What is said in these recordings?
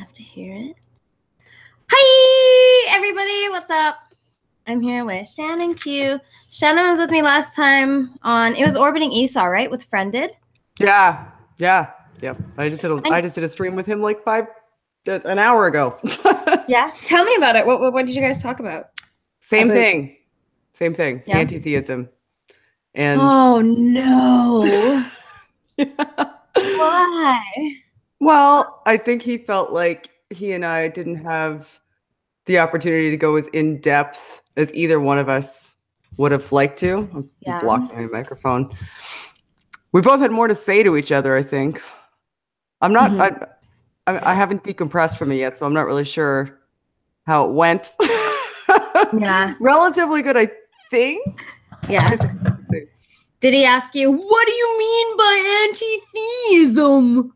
have to hear it. Hi, everybody. What's up? I'm here with Shannon Q. Shannon was with me last time on, it was Orbiting Esau, right? With Friended. Yeah. I just did a stream with him like an hour ago. Yeah. Tell me about it. What did you guys talk about? Same thing. Yeah. Anti-theism. And oh no. yeah. Why? Well, I think he felt like he and I didn't have the opportunity to go as in depth as either one of us would have liked to. Yeah. Blocked my microphone. We both had more to say to each other, I think. I'm not I haven't decompressed from it yet, so I'm not really sure how it went. Yeah. Relatively good, I think. Yeah. Did he ask you, what do you mean by anti-theism?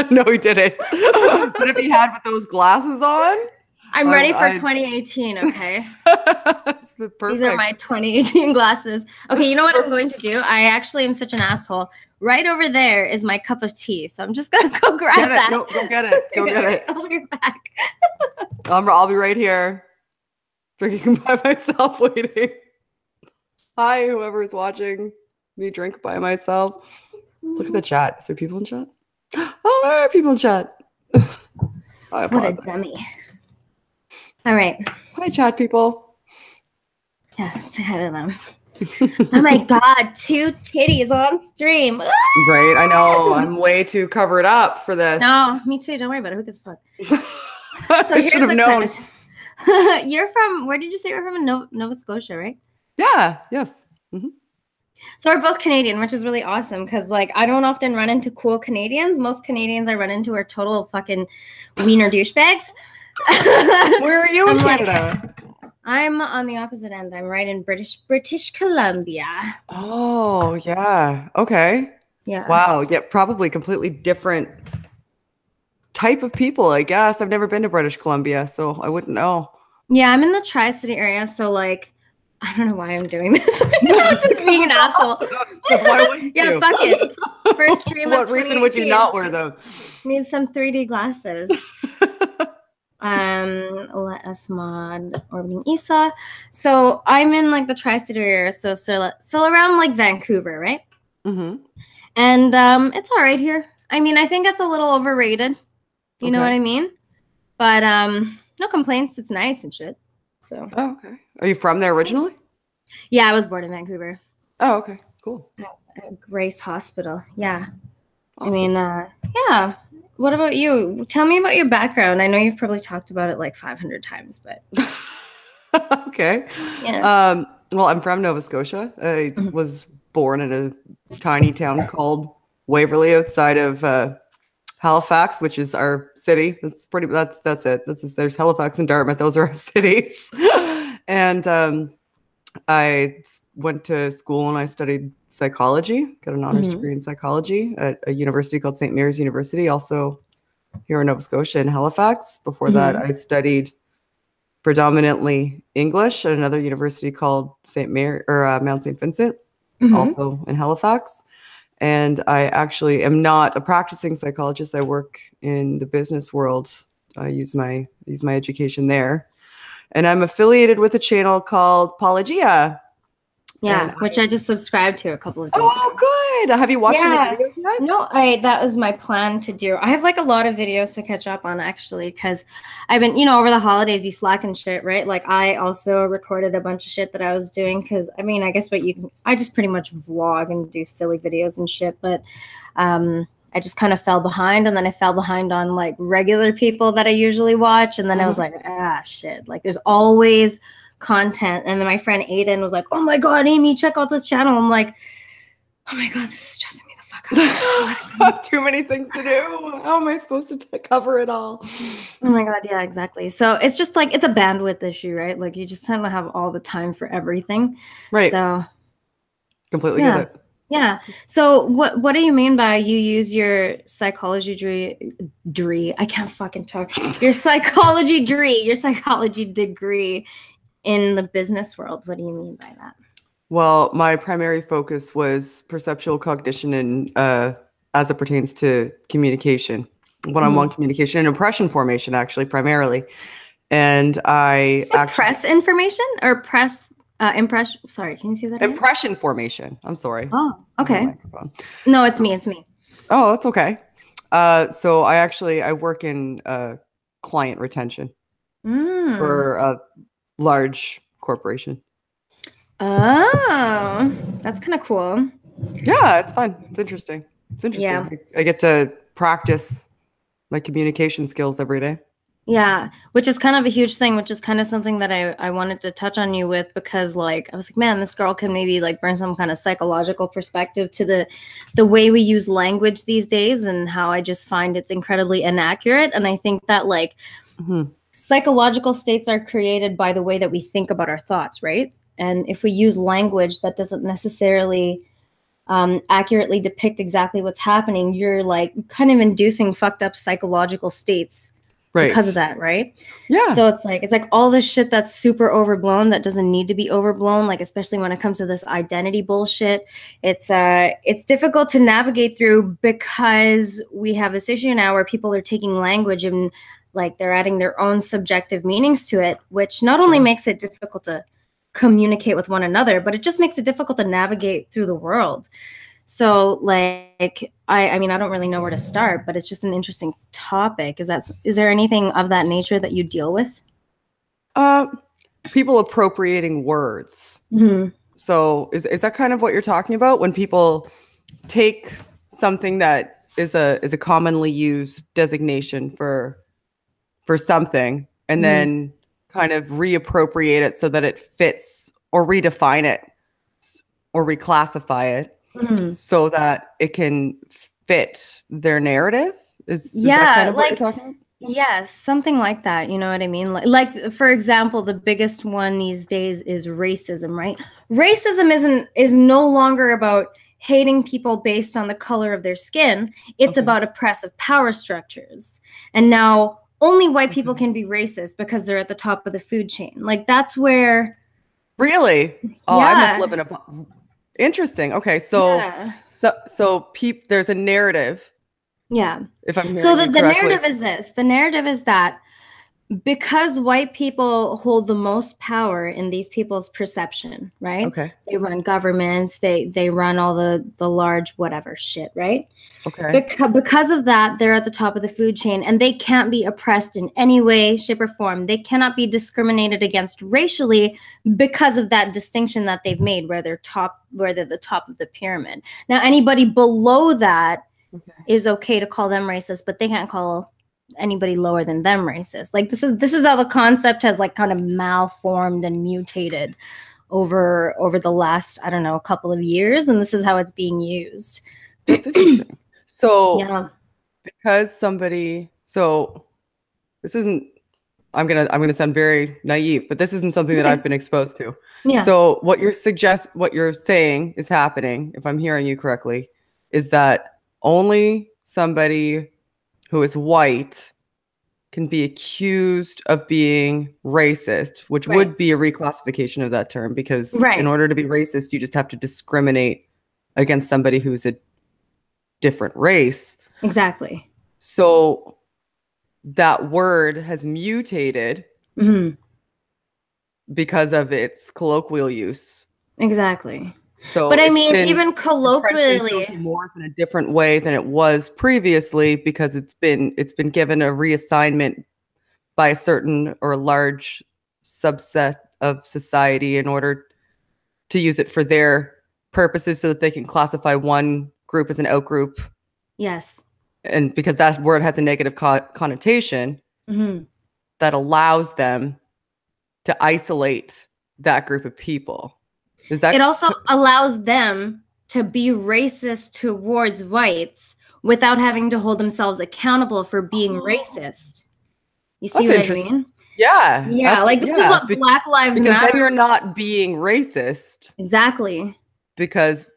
No, he didn't. But if he had with those glasses on, I'm ready for 2018, okay? That's the perfect. These are my 2018 glasses. Okay, you know what I'm going to do? I actually am such an asshole. Right over there is my cup of tea, so I'm just gonna go grab that. No, go get it. Go get it. I'll be back. I'll be right here, drinking by myself, waiting. Hi, whoever is watching me drink by myself. Look at the chat. Is there people in chat? Oh, there are people in chat. What a dummy. All right. Hi, chat people. Yeah, say hi to them. Oh my God, 2 titties on stream. Right, I know. I'm way too covered up for this. No, me too. Don't worry about it. Who gives a fuck? So I should have known. You're from, where did you say you're from? Nova Scotia, right? Yeah, yes. Mm-hmm. So we're both Canadian, which is really awesome because, like, I don't often run into cool Canadians. Most Canadians I run into are total fucking wiener douchebags. Where are you in Canada? Like, I'm on the opposite end. I'm right in British Columbia. Oh, yeah. Okay. Yeah. Wow. Yeah, probably completely different type of people, I guess. I've never been to British Columbia, so I wouldn't know. Yeah, I'm in the Tri-City area, so, like, I don't know why I'm doing this. I'm just being an asshole. Why wouldn't yeah, you? Fuck it. First stream What reason would you not wear those? Need some 3D glasses. Let us mod Orbiting Esau. So I'm in like the Tri-City area, so around like Vancouver, right? Mm-hmm. And it's all right here. I mean, I think it's a little overrated. You know what I mean? But no complaints. It's nice and shit. So. Oh, okay. Are you from there originally? Yeah, I was born in Vancouver. Oh, okay. Cool. At Grace Hospital. Yeah. Awesome. I mean, yeah. What about you? Tell me about your background. I know you've probably talked about it like 500 times, but. Okay. Yeah. Well, I'm from Nova Scotia. I was born in a tiny town called Waverley outside of Halifax, which is our city. That's it. There's Halifax and Dartmouth. Those are our cities. And I went to school and I studied psychology, got an honors degree in psychology at a university called St. Mary's University, also here in Nova Scotia in Halifax. Before that, I studied predominantly English at another university called Mount St. Vincent, also in Halifax. And I actually am not a practicing psychologist. I work in the business world. I use my education there. And I'm affiliated with a channel called Pelagia. Yeah, which I just subscribed to a couple of days ago. Oh, good. Have you watched any videos yet? No, that was my plan to do. I have like a lot of videos to catch up on actually, because I've been, over the holidays, you slack and shit, right? Like I also recorded a bunch of shit that I was doing because, I mean, I guess I just pretty much vlog and do silly videos and shit, but I just kind of fell behind, and then I fell behind on like regular people that I usually watch, and then I was like, shit, like there's always content. And then my friend Aiden was like, oh my God, Aimee, check out this channel. I'm like, oh my God, this is stressing me the fuck out. Too many things to do. How am I supposed to cover it all? Oh my God, yeah, exactly. So it's just like, it's a bandwidth issue, right? Like you just kind of have all the time for everything. Right. So completely get it. Yeah. So what do you mean by you use your psychology degree? I can't fucking talk. Your psychology degree in the business world. What do you mean by that? Well, my primary focus was perceptual cognition and as it pertains to communication. one-on-one communication and impression formation, actually, primarily. And I actually press information or press impression. Sorry, can you see that? Impression formation. I'm sorry. Oh, okay. No, it's me. It's me. Oh, that's okay. So I work in client retention for a large corporation. Oh, that's kind of cool. Yeah, it's fun. It's interesting. It's interesting. Yeah. I get to practice my communication skills every day. Yeah, which is kind of a huge thing, which is kind of something that I wanted to touch on you with, because like I was like, man, this girl can maybe like bring some kind of psychological perspective to the way we use language these days, and how I just find it's incredibly inaccurate. And I think that like psychological states are created by the way that we think about our thoughts, right? And if we use language that doesn't necessarily accurately depict exactly what's happening, you're like kind of inducing fucked up psychological states. Right. Because of that, right? Yeah. So it's like all this shit that's super overblown that doesn't need to be overblown, like especially when it comes to this identity bullshit. It's difficult to navigate through, because we have this issue now where people are taking language and like they're adding their own subjective meanings to it, which not only makes it difficult to communicate with one another, but it just makes it difficult to navigate through the world. So like, I mean, I don't really know where to start, but it's just an interesting topic. Is there anything of that nature that you deal with? People appropriating words. So is that kind of what you're talking about, when people take something that is a commonly used designation for something and then kind of reappropriate it so that it fits, or redefine it or reclassify it so that it can fit their narrative? Is that kind of what you're talking about? Yes, something like that. You know what I mean? Like for example, the biggest one these days is racism, right? Racism is no longer about hating people based on the color of their skin. It's about oppressive power structures. And now only white people can be racist because they're at the top of the food chain. Like that's where. Really? Oh, I must live in a. Interesting. Okay, so there's a narrative. Yeah. If I'm hearing so the narrative is this. The narrative is that because white people hold the most power in these people's perception, right? Okay. They run governments, they run all the large whatever shit, right? Okay. Because of that, they're at the top of the food chain, and they can't be oppressed in any way, shape, or form. They cannot be discriminated against racially because of that distinction that they've made, where they're the top of the pyramid. Now, anybody below that is okay to call them racist, but they can't call anybody lower than them racist. Like this is how the concept has like kind of malformed and mutated over the last, I don't know, a couple of years, and this is how it's being used. That's interesting. So because this isn't, I'm gonna sound very naive, but this isn't something that I've been exposed to. Yeah. So what you're saying is happening, if I'm hearing you correctly, is that only somebody who is white can be accused of being racist, which would be a reclassification of that term, because in order to be racist, you just have to discriminate against somebody who's a different race. Exactly. So that word has mutated because of its colloquial use. Exactly. So, but I mean, even colloquially, more in a different way than it was previously, because it's been given a reassignment by a certain or large subset of society in order to use it for their purposes, so that they can classify one group as an outgroup. Yes. And because that word has a negative connotation, that allows them to isolate that group of people. It also allows them to be racist towards whites without having to hold themselves accountable for being racist. You see what I mean? Yeah. Yeah. Like this is what Black Lives Matter. Because then you're not being racist. Exactly. Because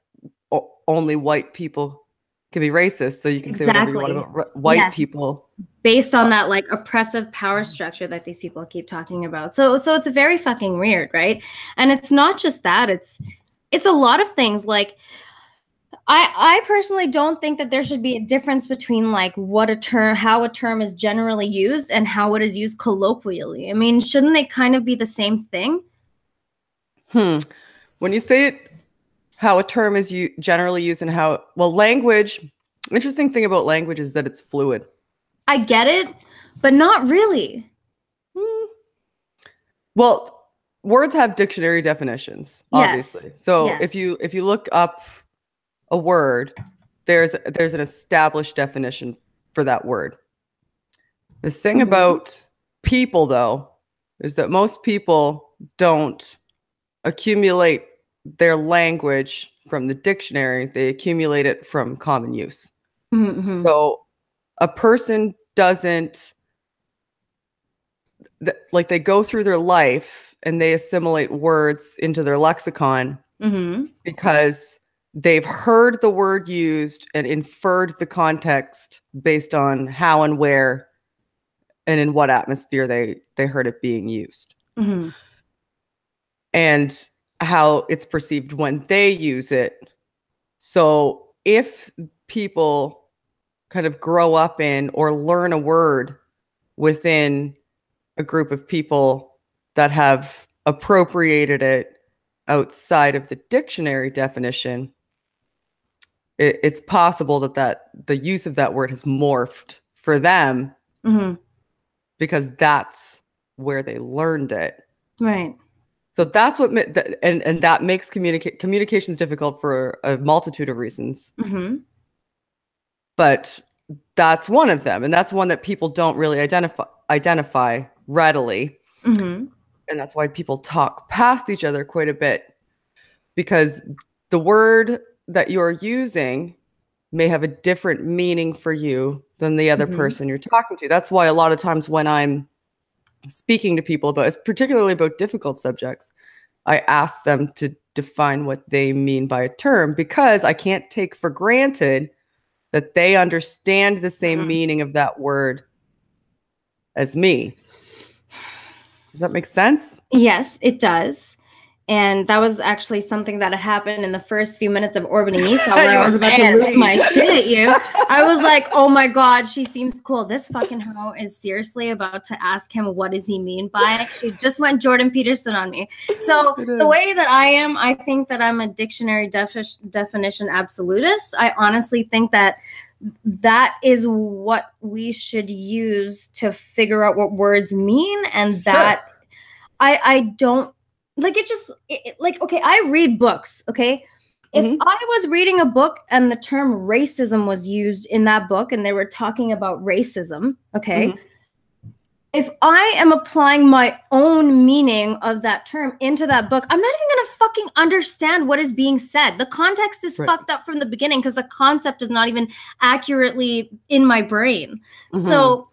only white people can be racist. So you can say whatever you want about white people. Based on that like oppressive power structure that these people keep talking about. So it's very fucking weird, right? And it's not just that, it's a lot of things. Like I personally don't think that there should be a difference between like what a term, how a term is generally used and how it is used colloquially. I mean, shouldn't they kind of be the same thing? When you say it, how a term is generally used and how, well, language, interesting thing about language is that it's fluid. I get it, but not really. Well, words have dictionary definitions, obviously. Yes. So Yes. if you look up a word, there's an established definition for that word. The thing about people, though, is that most people don't accumulate their language from the dictionary. They accumulate it from common use. So a person doesn't, like, they go through their life and they assimilate words into their lexicon because they've heard the word used and inferred the context based on how and where and in what atmosphere they heard it being used. And how it's perceived when they use it. So if people kind of grow up in or learn a word within a group of people that have appropriated it outside of the dictionary definition, it's possible that the use of that word has morphed for them because that's where they learned it. Right. So that's what, and that makes communications difficult for a multitude of reasons. But that's one of them, and that's one that people don't really identify readily. And that's why people talk past each other quite a bit, because the word that you're using may have a different meaning for you than the other person you're talking to. That's why a lot of times when I'm speaking to people about, particularly about difficult subjects, I ask them to define what they mean by a term, because I can't take for granted that they understand the same meaning of that word as me. Does that make sense? Yes, it does. And that was actually something that had happened in the first few minutes of orbiting Esau, where I was about to lose my shit at you. I was like, oh my God, she seems cool. This fucking hoe is seriously about to ask him, what does he mean by it? She just went Jordan Peterson on me. So the way that I am, I think that I'm a dictionary definition absolutist. I honestly think that that is what we should use to figure out what words mean. And that I don't, like, it just, like, okay, I read books, okay? If I was reading a book and the term racism was used in that book and they were talking about racism, okay? If I am applying my own meaning of that term into that book, I'm not even going to fucking understand what is being said. The context is fucked up from the beginning because the concept is not even accurately in my brain. So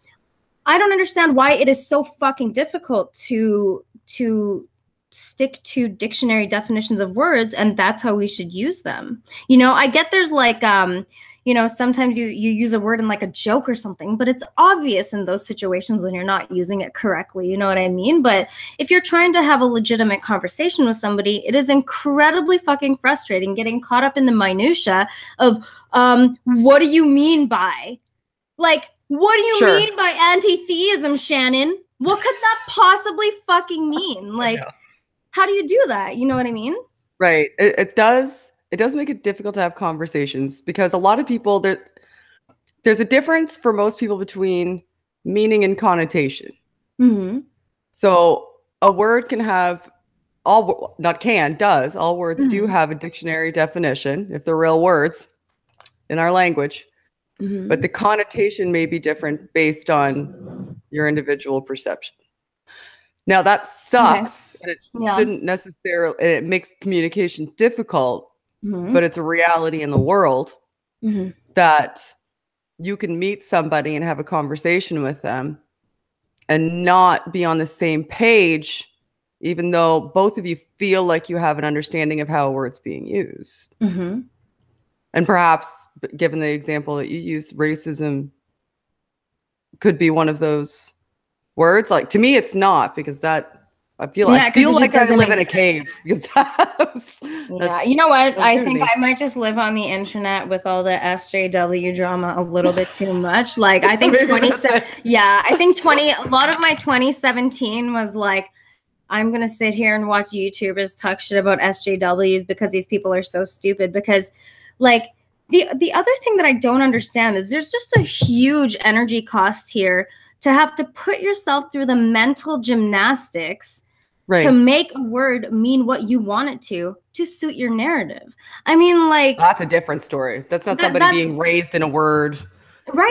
I don't understand why it is so fucking difficult to stick to dictionary definitions of words, and that's how we should use them. You know, I get there's like, you know, sometimes you use a word in like a joke or something, but it's obvious in those situations when you're not using it correctly. You know what I mean? But if you're trying to have a legitimate conversation with somebody, it is incredibly fucking frustrating getting caught up in the minutia of, what do you mean by? Like, what do you mean by anti-theism, Shannon? What could that possibly fucking mean? Like, how do you do that? You know what I mean? Right. It does make it difficult to have conversations because a lot of people, there's a difference for most people between meaning and connotation. So a word can have all words do have a dictionary definition if they're real words in our language, but the connotation may be different based on your individual perception. Now that sucks, and it shouldn't necessarily, and it makes communication difficult, but it's a reality in the world that you can meet somebody and have a conversation with them and not be on the same page, even though both of you feel like you have an understanding of how a word's being used. And perhaps, given the example that you used, racism could be one of those words. Like, to me, it's not, because that I feel Yeah, I feel like I live in a sense. cave because Yeah, you know what? I think I might just live on the internet with all the SJW drama a little bit too much. Like, I think I think a lot of my 2017 was like, I'm gonna sit here and watch YouTubers talk shit about SJWs because these people are so stupid. Because, like, the other thing that I don't understand is there's just a huge energy cost here to have to put yourself through the mental gymnastics to make a word mean what you want it to suit your narrative. I mean, like, that's a different story. That's not somebody being raised in a word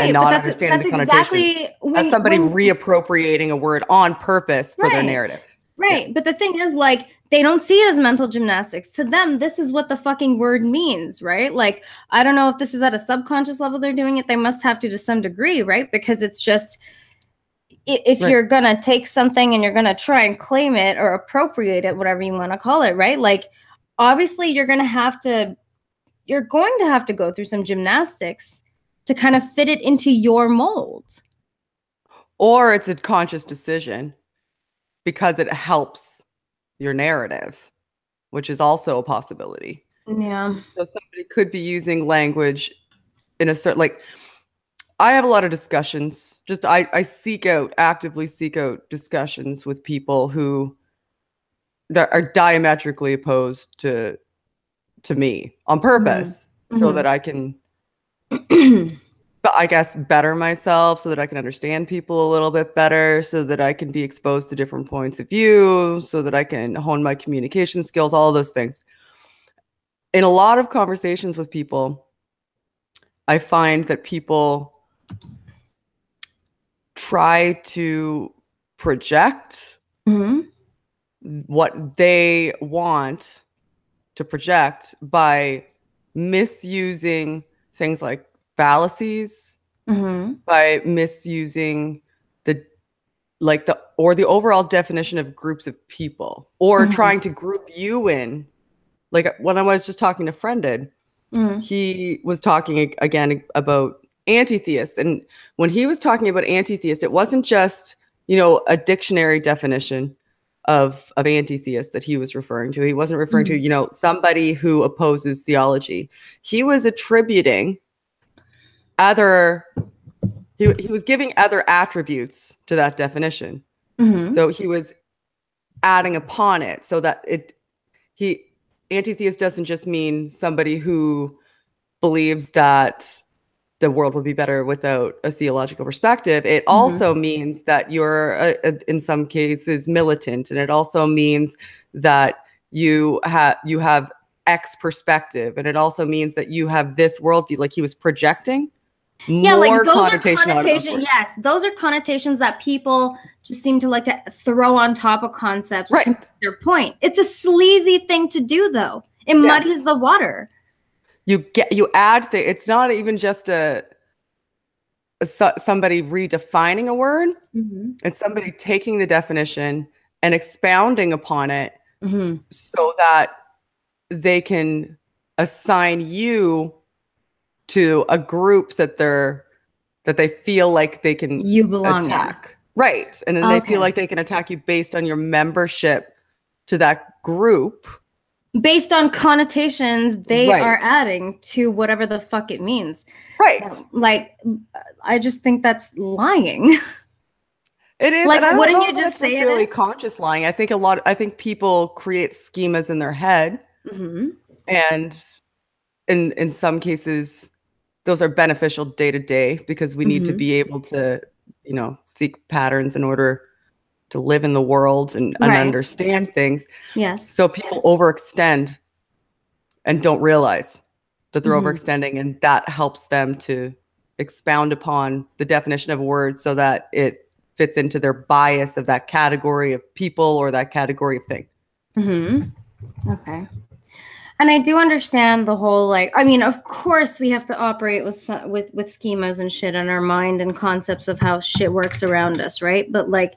and not understanding the connotation. Exactly that's somebody reappropriating a word on purpose for their narrative. Right. Yeah. But the thing is, like, they don't see it as mental gymnastics. To them, this is what the fucking word means, right? Like, I don't know if this is at a subconscious level they're doing it. They must have to some degree, right? Because it's just, if you're going to take something and you're going to try and claim it or appropriate it, whatever you want to call it, right? Like, obviously, you're going to have to go through some gymnastics to kind of fit it into your mold. Or it's a conscious decision because it helps your narrative, which is also a possibility. Yeah. So somebody could be using language in a certain, like, I have a lot of discussions. Just I actively seek out discussions with people who that are diametrically opposed to me on purpose, so that I can I guess better myself, so that I can understand people a little bit better, so that I can be exposed to different points of view, so that I can hone my communication skills, all of those things. In a lot of conversations with people, I find that people try to project what they want to project by misusing things like fallacies, by misusing the overall definition of groups of people, or trying to group you in. Like, when I was just talking to Friended, he was talking again about anti-theists. And when he was talking about anti-theist, it wasn't just, a dictionary definition of anti-theist that he was referring to. He wasn't referring to, somebody who opposes theology. He was attributing he was giving other attributes to that definition. So he was adding upon it, so that anti-theist doesn't just mean somebody who believes that the world would be better without a theological perspective. It also means that you're, in some cases, militant, and it also means that you have X perspective, and it also means that you have this worldview. Like, he was projecting. Yeah, like, those are connotations. Yes, those are connotations that people just seem to like to throw on top of concepts to make their point. It's a sleazy thing to do, though. It muddies the water. You add things. It's not even just somebody redefining a word. It's somebody taking the definition and expounding upon it, so that they can assign you to a group that they feel like they can attack. Right. And then they feel like they can attack you based on your membership to that group. Based on connotations they are adding to whatever the fuck it means. Right. Like, I just think that's lying. It is. Like, wouldn't you just say really conscious lying? I think people create schemas in their head. And in some cases, those are beneficial day to day, because we need to be able to, seek patterns in order to live in the world and understand things. Yes. So people overextend and don't realize that they're overextending, and that helps them to expound upon the definition of a word so that it fits into their bias of that category of people or that category of thing. Okay. And I do understand the whole, like, I mean, of course we have to operate with schemas and shit in our mind and concepts of how shit works around us, right? But, like,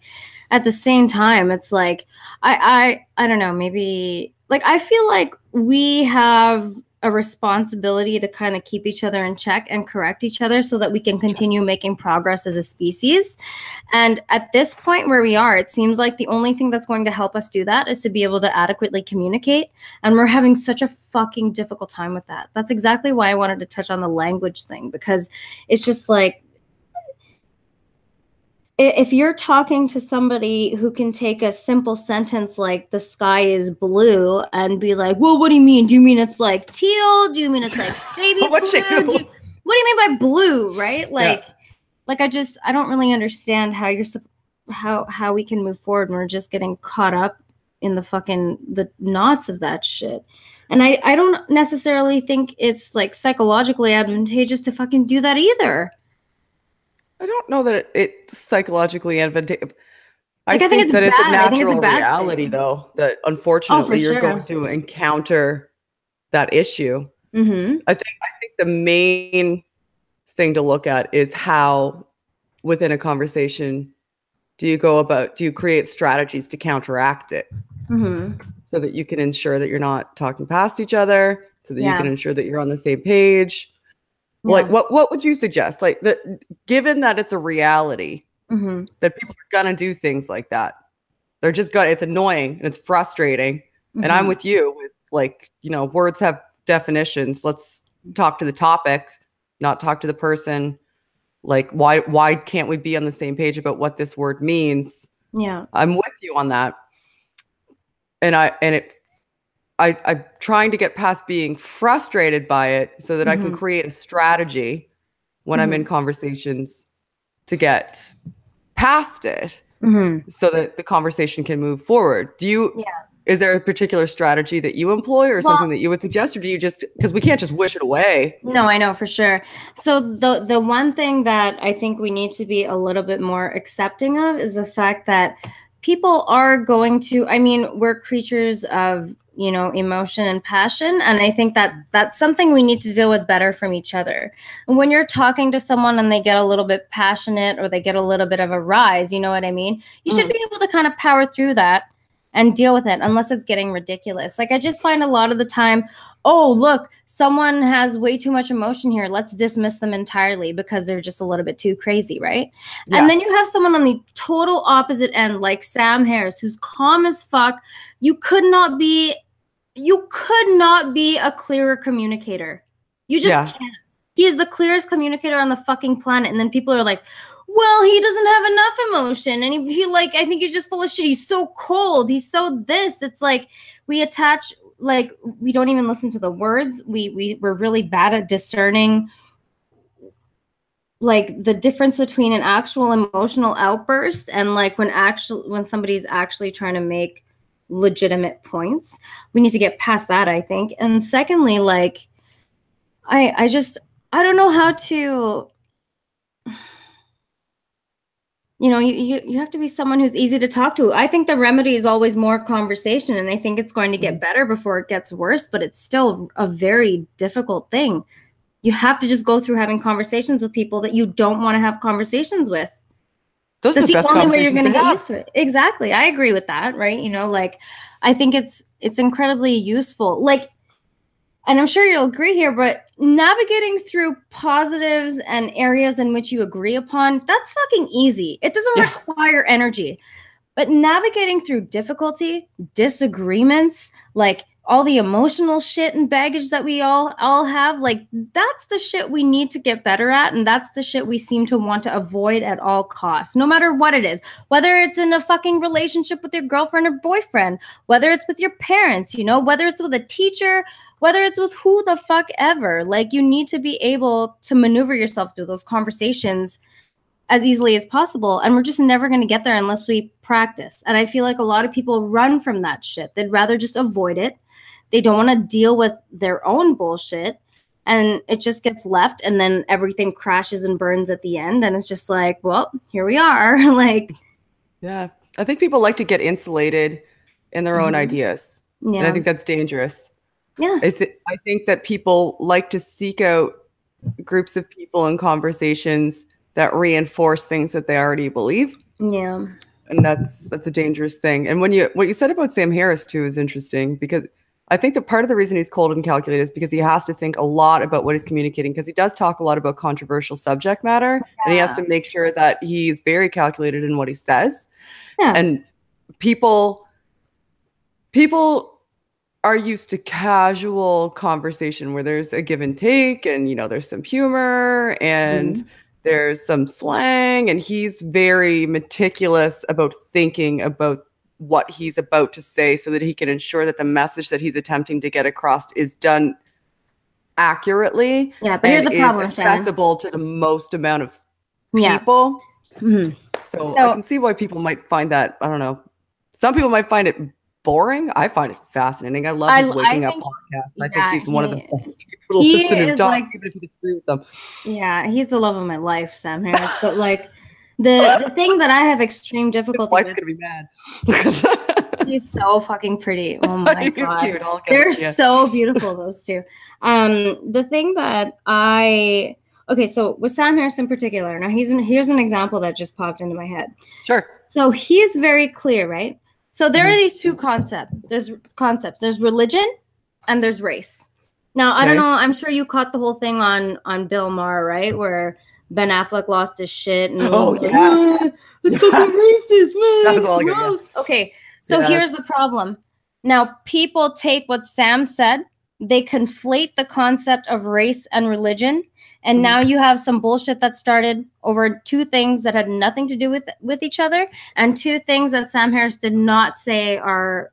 at the same time, it's like, I don't know, maybe, like, I feel like we have a responsibility to kind of keep each other in check and correct each other so that we can continue making progress as a species. And at this point where we are, it seems like the only thing that's going to help us do that is to be able to adequately communicate. And we're having such a fucking difficult time with that. That's exactly why I wanted to touch on the language thing, because it's just like, if you're talking to somebody who can take a simple sentence like the sky is blue and be like, well, what do you mean? Do you mean it's like teal? Do you mean it's like baby blue? What do you mean by blue, right? Like, I don't really understand how we can move forward when we're just getting caught up in the knots of that shit. And I don't necessarily think it's like psychologically advantageous to fucking do that either. I don't know that it's psychologically advantageous. I think that it's a natural reality, though, that unfortunately you're going to encounter that issue. Mm-hmm. I think the main thing to look at is how, within a conversation, do you create strategies to counteract it, so that you can ensure that you're not talking past each other, so that you can ensure that you're on the same page. Yeah. Like, what would you suggest? Like, given that it's a reality that people are gonna do things like that, it's annoying and it's frustrating. And I'm with you with, like, words have definitions. Let's talk to the topic, not talk to the person. Like, why can't we be on the same page about what this word means? Yeah, I'm with you on that. I'm trying to get past being frustrated by it so that I can create a strategy when I'm in conversations to get past it, so that the conversation can move forward. Is there a particular strategy that you employ, or something that you would suggest, or do you just, because we can't just wish it away? No, I know for sure. So the one thing that I think we need to be a little bit more accepting of is the fact that people are going to, we're creatures of, emotion and passion. And I think that that's something we need to deal with better from each other. And when you're talking to someone and they get a little bit passionate or they get a little bit of a rise, you know what I mean? You should be able to kind of power through that and deal with it, unless it's getting ridiculous. Like, I just find a lot of the time, oh, look, someone has way too much emotion here. Let's dismiss them entirely because they're just a little bit too crazy, right? Yeah. And then you have someone on the total opposite end, like Sam Harris, who's calm as fuck. You could not be a clearer communicator. You just can't. He is the clearest communicator on the fucking planet. And then people are like, well, he doesn't have enough emotion. And he like, I think he's just full of shit. He's so cold. He's so this. It's like we attach, like, we don't even listen to the words. We're really bad at discerning, like, the difference between an actual emotional outburst and like when somebody's actually trying to make legitimate points. We need to get past that, I think. And secondly, like, I don't know how to, you have to be someone who's easy to talk to. I think the remedy is always more conversation, and I think it's going to get better before it gets worse, but it's still a very difficult thing. You have to just go through having conversations with people that you don't want to have conversations with. That's the only way you're going to get used to it. Exactly. I agree with that, right? Like, I think it's incredibly useful. Like, and I'm sure you'll agree here, but navigating through positives and areas in which you agree upon, that's fucking easy. It doesn't require energy. But navigating through difficulty, disagreements, like all the emotional shit and baggage that we all have, like, that's the shit we need to get better at. And that's the shit we seem to want to avoid at all costs, no matter what it is, whether it's in a fucking relationship with your girlfriend or boyfriend, whether it's with your parents, whether it's with a teacher, whether it's with who the fuck ever. Like, you need to be able to maneuver yourself through those conversations as easily as possible. And we're just never going to get there unless we practice. And I feel like a lot of people run from that shit. They'd rather just avoid it. They don't want to deal with their own bullshit. And it just gets left. And then everything crashes and burns at the end. And it's just like, well, here we are. Like, yeah, I think people like to get insulated in their own ideas. Yeah. And I think that's dangerous. Yeah. I think that people like to seek out groups of people and conversations that reinforce things that they already believe. Yeah. And that's a dangerous thing. And what you said about Sam Harris too is interesting, because I think that part of the reason he's cold and calculated is because he has to think a lot about what he's communicating, because he does talk a lot about controversial subject matter, and he has to make sure that he's very calculated in what he says. Yeah. And people are used to casual conversation where there's a give and take, and there's some humor and there's some slang, and he's very meticulous about thinking about what he's about to say so that he can ensure that the message that he's attempting to get across is done accurately. Yeah, but here's the problem, accessible to the most amount of people. So I can see why people might find that, I don't know, some people might find it boring. I find it fascinating. I love his waking up podcast. I think he's one of the best people to listen to talk, even if you disagree with them. Yeah, he's the love of my life, Sam Harris. But like the thing that I have extreme difficulty with. His wife's gonna be mad. He's so fucking pretty. Oh my god, cute. They're so beautiful, those two. The thing that so with Sam Harris in particular. Now here's an example that just popped into my head. Sure. So he's very clear, right? So there are these two concepts. There's religion and there's race. Now, I don't know. I'm sure you caught the whole thing on Bill Maher, right? Where Ben Affleck lost his shit. And yes. It's fucking racist, man. That was all good, yeah. Okay, so here's the problem. Now, people take what Sam said. They conflate the concept of race and religion. And now you have some bullshit that started over two things that had nothing to do with each other, and two things that Sam Harris did not say are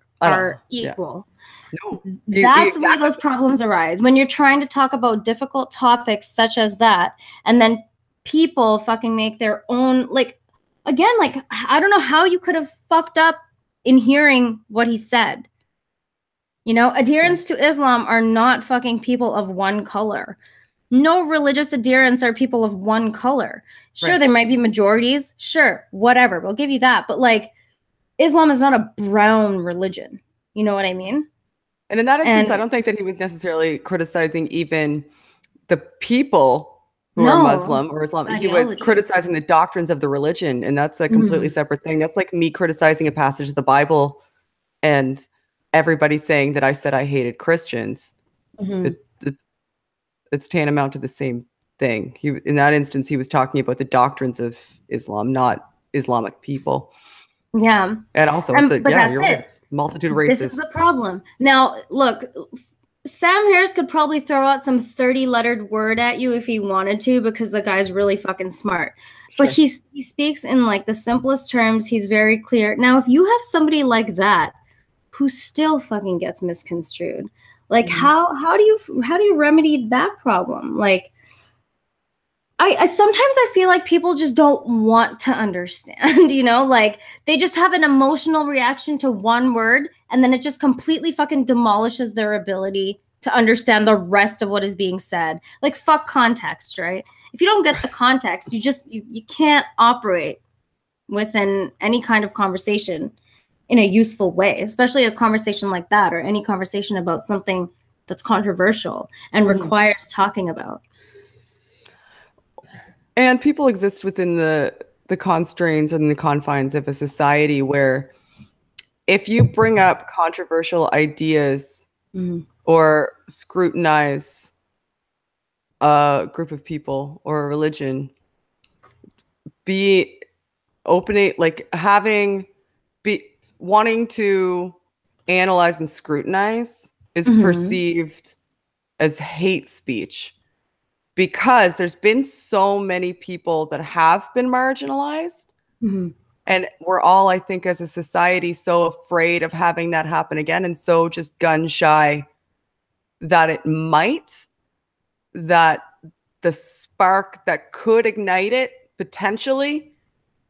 equal. Yeah. No, That's where those problems arise. When you're trying to talk about difficult topics such as that, and then people fucking make their own, I don't know how you could have fucked up in hearing what he said. Adherents to Islam are not fucking people of one color. No religious adherents are people of one color. Sure, there might be majorities. Sure, whatever. We'll give you that. But Islam is not a brown religion. You know what I mean? And in that instance, I don't think that he was necessarily criticizing even the people who are Muslim or Islam. He was criticizing the doctrines of the religion. And that's a completely separate thing. That's like me criticizing a passage of the Bible and everybody saying that I said I hated Christians. It's tantamount to the same thing. In that instance, he was talking about the doctrines of Islam, not Islamic people. Yeah. And also, you're right. Multitude of races. This is the problem. Now, look, Sam Harris could probably throw out some 30-lettered word at you if he wanted to, because the guy's really fucking smart. Sure. But he speaks in the simplest terms. He's very clear. Now, if you have somebody like that who still fucking gets misconstrued, how do you remedy that problem? I sometimes I feel like people just don't want to understand, they just have an emotional reaction to one word, and then it just completely fucking demolishes their ability to understand the rest of what is being said. Fuck context, right? If you don't get the context, you can't operate within any kind of conversation in a useful way, especially a conversation like that, or any conversation about something that's controversial and requires talking about. And people exist within the constraints and the confines of a society where if you bring up controversial ideas or scrutinize a group of people or a religion, wanting to analyze and scrutinize is perceived as hate speech, because there's been so many people that have been marginalized. And we're all, I think, as a society, so afraid of having that happen again, and so just gun shy that that the spark that could ignite it potentially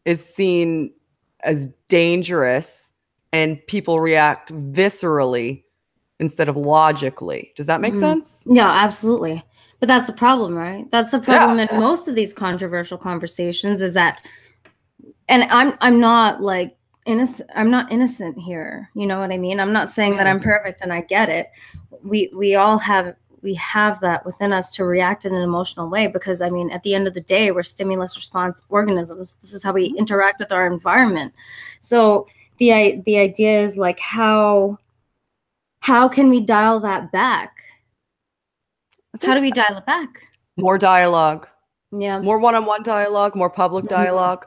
is seen as dangerous, and people react viscerally instead of logically. Does that make sense? Yeah, absolutely. But that's the problem, right? That's the problem in most of these controversial conversations, is that, and I'm not innocent. I'm not innocent here. You know what I mean? I'm not saying that I'm perfect, and I get it. We all have that within us to react in an emotional way, because at the end of the day, we're stimulus response organisms. This is how we interact with our environment. So the idea is how how can we dial that back? How do we dial it back? More dialogue, Yeah. more one-on-one dialogue, more public dialogue.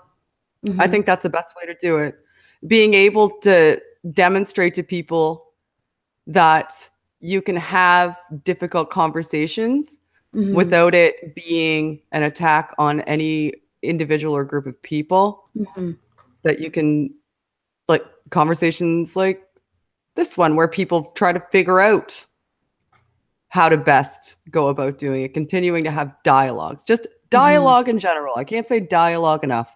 I think that's the best way to do it. Being able to demonstrate to people that you can have difficult conversations without it being an attack on any individual or group of people. That you can, like, conversations like this one where people try to figure out how to best go about doing it, continuing to have dialogues, just dialogue in general. I can't say dialogue enough.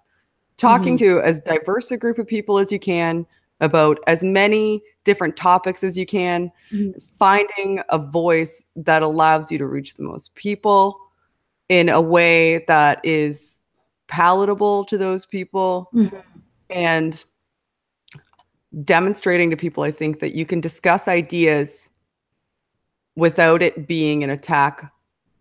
Talking to as diverse a group of people as you can about as many different topics as you can, finding a voice that allows you to reach the most people in a way that is palatable to those people, and demonstrating to people, I think, that you can discuss ideas without it being an attack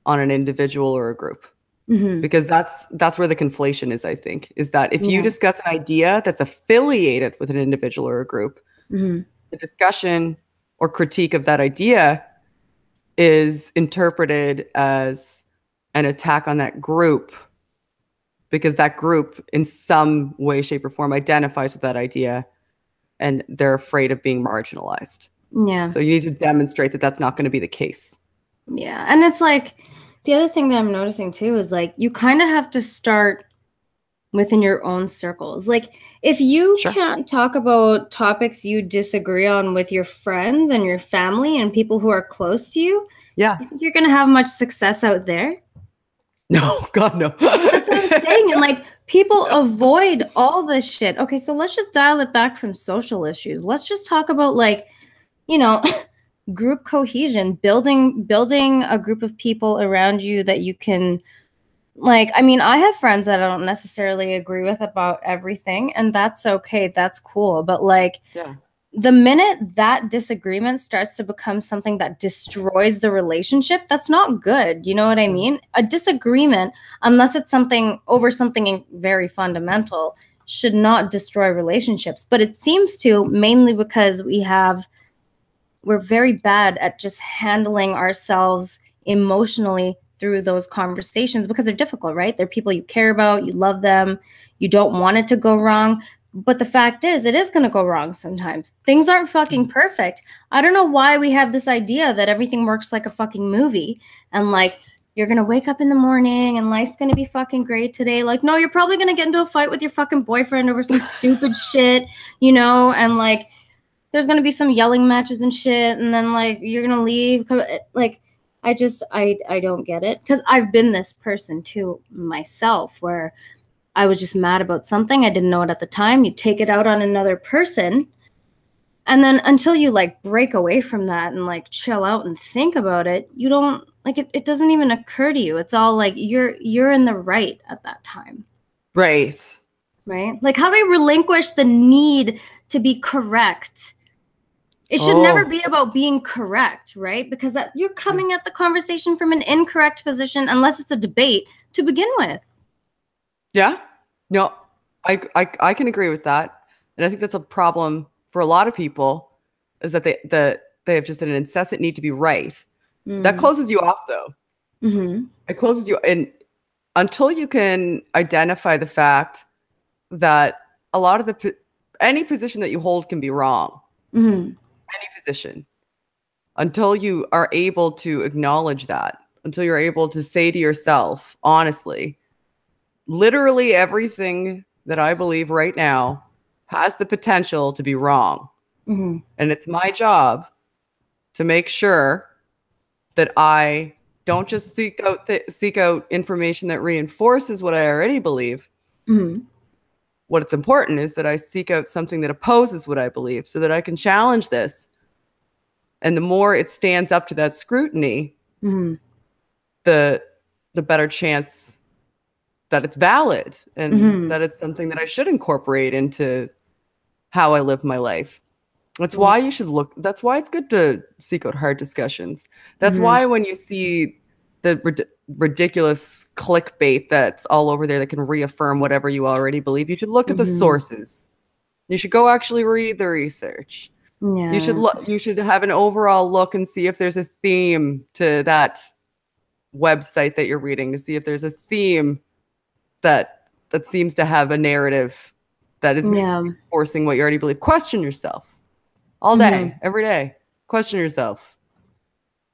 on an individual or a group. Because that's where the conflation is, I think, is that if you discuss an idea that's affiliated with an individual or a group, the discussion or critique of that idea is interpreted as an attack on that group, because that group in some way, shape, or form identifies with that idea and they're afraid of being marginalized. Yeah. So you need to demonstrate that that's not going to be the case. Yeah. And it's like, the other thing that I'm noticing too is like, you kind of have to start within your own circles. Like, if you can't talk about topics you disagree on with your friends and your family and people who are close to you, you think you're going to have much success out there? No, God, no. That's what I'm saying. And like, people avoid all this shit. Okay, so let's just dial it back from social issues. Let's just talk about, like, you know, group cohesion, building a group of people around you that you can, like, I mean, I have friends that I don't necessarily agree with about everything, and that's okay, that's cool. But like, the minute that disagreement starts to become something that destroys the relationship, that's not good. You know what I mean? A disagreement, unless it's something over something very fundamental, should not destroy relationships. But it seems to, mainly because we're very bad at just handling ourselves emotionally through those conversations, because they're difficult, right? They're people you care about, you love them, you don't want it to go wrong. But the fact is, it is going to go wrong sometimes. Things aren't fucking perfect. I don't know why we have this idea that everything works like a fucking movie, and like, you're going to wake up in the morning and life's going to be fucking great today. Like, no, you're probably going to get into a fight with your fucking boyfriend over some stupid shit, you know, and like, there's going to be some yelling matches and shit, and then like, you're going to leave. Like, I don't get it, because I've been this person too myself, where I was just mad about something. I didn't know it at the time. You take it out on another person, and then until you like break away from that and like chill out and think about it, you don't like it doesn't even occur to you. It's all like you're in the right at that time. Right. Like, how do we relinquish the need to be correct? It should never be about being correct, right? Because that you're coming at the conversation from an incorrect position, unless it's a debate to begin with. Yeah. No, I can agree with that. And I think that's a problem for a lot of people, is that they have just an incessant need to be right. That closes you off, though. It closes you, and until you can identify the fact that a lot of any position that you hold can be wrong. Any position. Until you are able to acknowledge that, until you're able to say to yourself, honestly, literally everything that I believe right now has the potential to be wrong. And it's my job to make sure that I don't just seek out information that reinforces what I already believe. What's important is that I seek out something that opposes what I believe, so that I can challenge this. And the more it stands up to that scrutiny, the better chance that it's valid, and that it's something that I should incorporate into how I live my life. That's why you should that's why it's good to seek out hard discussions. That's why when you see the ridiculous clickbait that's all over there that can reaffirm whatever you already believe, you should look at the sources. You should go actually read the research. Yeah. You should have an overall look and see if there's a theme to that website that you're reading, to see if there's a theme that seems to have a narrative that is reinforcing what you already believe. Question yourself all day, every day. Question yourself.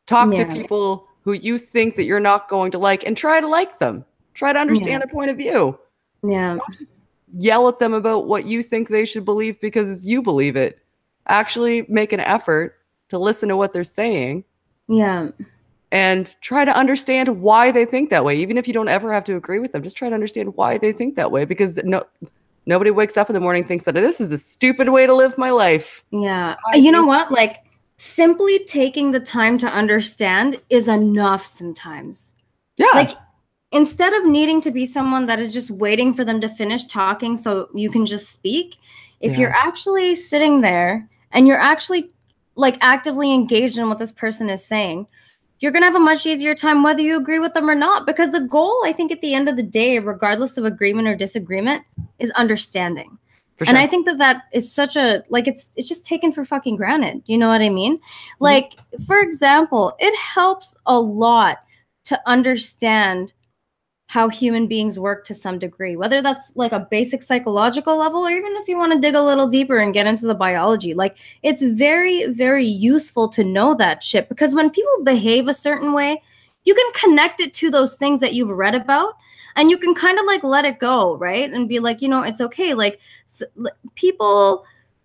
Talk to people who you think that you're not going to like and try to like them. Try to understand their point of view. Yeah. Don't yell at them about what you think they should believe because you believe it. Actually make an effort to listen to what they're saying. Yeah. And try to understand why they think that way. Even if you don't ever have to agree with them, just try to understand why they think that way. Because nobody wakes up in the morning and thinks that this is the stupid way to live my life. Yeah. You know what? Like, simply taking the time to understand is enough sometimes. Yeah. Like, instead of needing to be someone that is just waiting for them to finish talking so you can just speak, if you're actually sitting there and you're actually like actively engaged in what this person is saying, you're going to have a much easier time whether you agree with them or not. Because the goal, I think, at the end of the day, regardless of agreement or disagreement, is understanding. Sure. And I think that is such a, like, it's just taken for fucking granted. You know what I mean? Like, for example, it helps a lot to understand how human beings work to some degree, whether that's like a basic psychological level, or even if you want to dig a little deeper and get into the biology. Like, it's very, very useful to know that shit, because when people behave a certain way, you can connect it to those things that you've read about, and you can kind of like let it go, right? And be like, you know, it's okay. Like, people,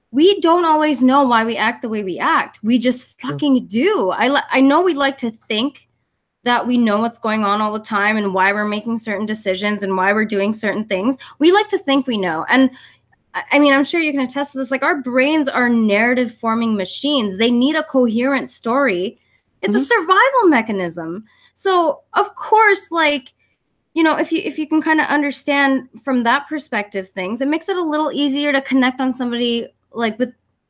we don't always know why we act the way we act. We just fucking do. I know we like to think that we know what's going on all the time and why we're making certain decisions and why we're doing certain things. We like to think we know. And I mean, I'm sure you can attest to this. Like, our brains are narrative forming machines. They need a coherent story. It's a survival mechanism. So of course, like, you know, if you can kind of understand from that perspective things, it makes it a little easier to connect on somebody, like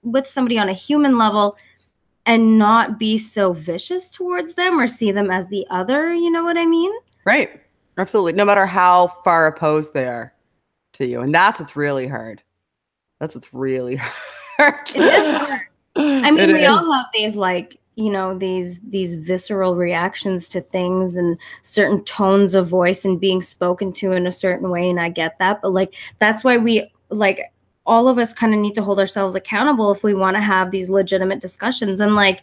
with somebody on a human level, and not be so vicious towards them or see them as the other. You know what I mean? Right. Absolutely. No matter how far opposed they are to you. And that's what's really hard. That's what's really hard. It is hard. I mean, we all have these, like, you know, these visceral reactions to things and certain tones of voice and being spoken to in a certain way. And I get that. But like, that's why we, like, all of us kind of need to hold ourselves accountable if we want to have these legitimate discussions. And like,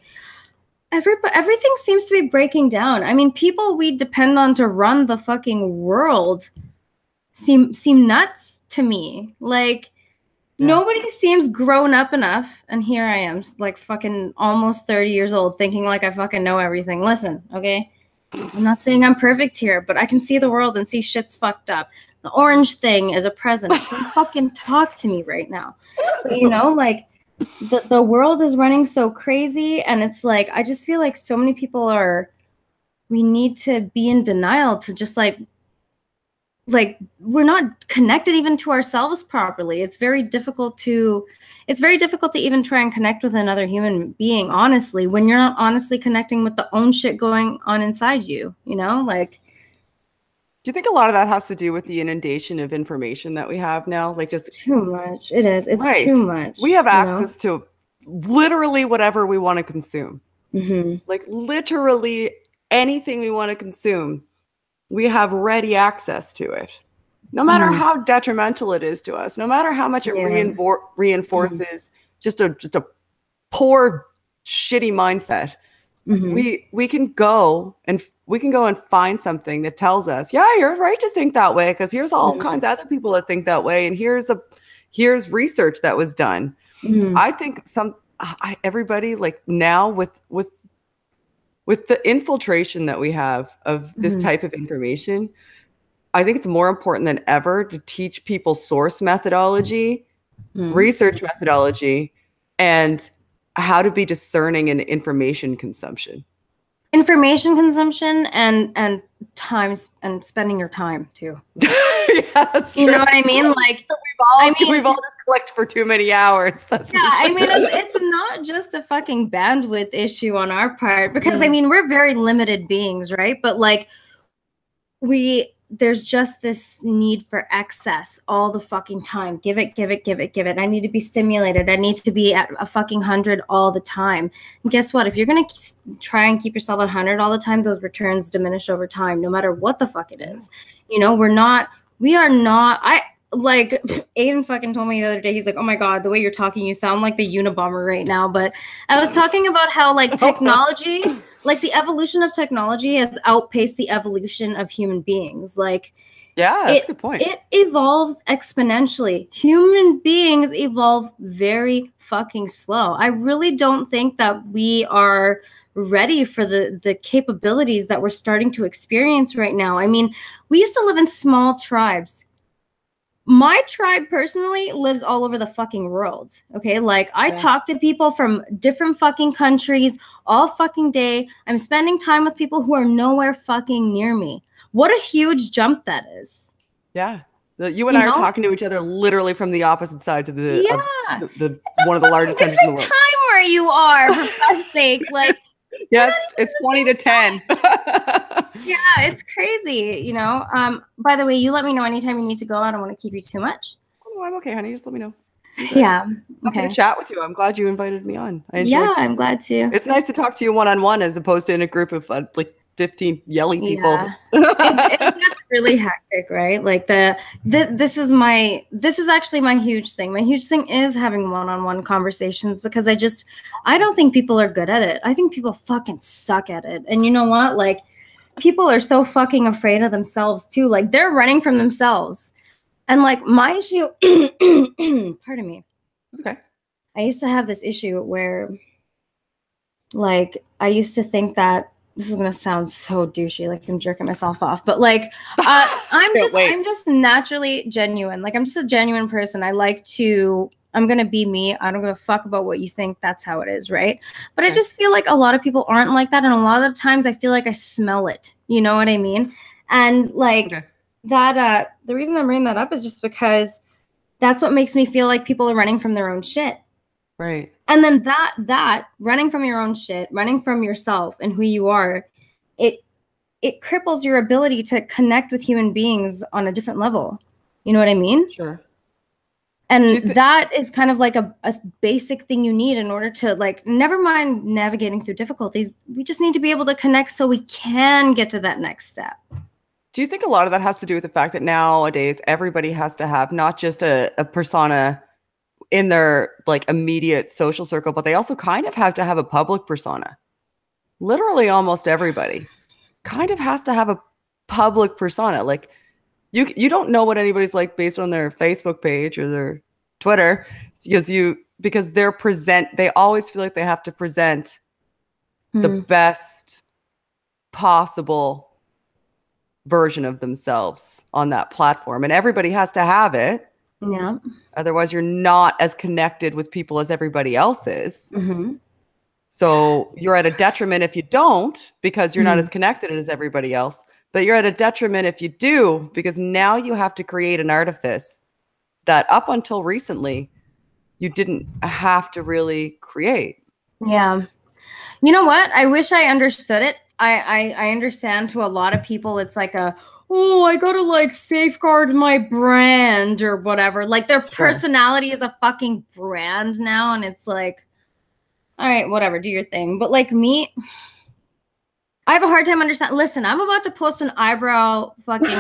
everything seems to be breaking down. I mean, people we depend on to run the fucking world seem nuts to me. Like, nobody seems grown up enough. And here I am, like, fucking almost 30 years old, thinking like I fucking know everything. Listen, okay? I'm not saying I'm perfect here, but I can see the world and see shit's fucked up. The orange thing is a present. Don't fucking talk to me right now. But, you know, like, the world is running so crazy, and it's like, I just feel like so many people we need to be in denial to just like we're not connected even to ourselves properly. It's very difficult to even try and connect with another human being, honestly, when you're not honestly connecting with the own shit going on inside you, you know? Like, do you think a lot of that has to do with the inundation of information that we have now? Like, just too much. It is. It's too much. We have access to literally whatever we want to consume. Like, literally anything we want to consume, we have ready access to it. No matter how detrimental it is to us, no matter how much it reinforces just a poor, shitty mindset, we can go and find something that tells us, yeah, you're right to think that way, because here's all kinds of other people that think that way, and here's research that was done. I think everybody, like, now with the infiltration that we have of this type of information, I think it's more important than ever to teach people source methodology, research methodology, and how to be discerning in information consumption. Information consumption and times and spending your time too. Yeah, that's true. You know what I mean? Like, we've all just collected for too many hours. That's I mean, it's not just a fucking bandwidth issue on our part, because I mean, we're very limited beings, right? But like, we there's just this need for excess all the fucking time. Give it, give it, give it, give it. I need to be stimulated. I need to be at a fucking 100 all the time. And guess what? If you're going to try and keep yourself at 100 all the time, those returns diminish over time, no matter what the fuck it is. You know, we are not, like, Aiden fucking told me the other day, he's like, oh my God, the way you're talking, you sound like the Unabomber right now. But I was talking about how, like, technology, like, the evolution of technology has outpaced the evolution of human beings. Like, yeah, that's a good point. It evolves exponentially. Human beings evolve very fucking slow. I really don't think that we are ready for the capabilities that we're starting to experience right now. I mean, we used to live in small tribes. My tribe personally lives all over the fucking world. Okay. Like, I talk to people from different fucking countries all fucking day. I'm spending time with people who are nowhere fucking near me. What a huge jump that is. Yeah. You and I are talking to each other literally from the opposite sides of the one of the largest countries in the world. Time where you are, for God's sake. Like, yeah, it's 20 to 10. Yeah, it's crazy, you know. By the way, you let me know anytime you need to go. I don't want to keep you too much. Oh, no, I'm okay, honey. Just let me know. Yeah. Okay. I'm to chat with you. I'm glad you invited me on. I'm glad to. It's nice to talk to you one-on-one as opposed to in a group of like 15 yelling people. Yeah. That's really hectic, right? Like this is actually my huge thing. My huge thing is having one-on-one conversations, because I don't think people are good at it. I think people fucking suck at it. And you know what? Like, people are so fucking afraid of themselves too. Like, they're running from themselves. And like, my issue, pardon me. Okay. I used to have this issue where, like, I used to think that, this is gonna sound so douchey, like I'm jerking myself off, but like, I'm just naturally genuine. Like, I'm just a genuine person. I'm gonna be me. I don't give a fuck about what you think. That's how it is, right? But I just feel like a lot of people aren't like that, and a lot of the times I feel like I smell it. You know what I mean? And like that. The reason I'm bringing that up is just because that's what makes me feel like people are running from their own shit. Right. And then that running from your own shit, running from yourself and who you are, it cripples your ability to connect with human beings on a different level. You know what I mean? Sure. And that is kind of like a basic thing you need in order to, like, never mind navigating through difficulties. We just need to be able to connect so we can get to that next step. Do you think a lot of that has to do with the fact that nowadays everybody has to have not just a persona in their like immediate social circle, but they also kind of have to have a public persona? Literally almost everybody kind of has to have a public persona. Like, you don't know what anybody's like based on their Facebook page or their Twitter, because they always feel like they have to present the best possible version of themselves on that platform, and everybody has to have it. Yeah. Otherwise, you're not as connected with people as everybody else is. So you're at a detriment if you don't, because you're not as connected as everybody else. But you're at a detriment if you do, because now you have to create an artifice that up until recently you didn't have to really create. Yeah. You know what? I wish I understood it. I understand to a lot of people it's like I gotta like safeguard my brand or whatever. Like, their personality is a fucking brand now, and it's like, all right, whatever, do your thing. But like me, I have a hard time understanding. Listen, I'm about to post an eyebrow fucking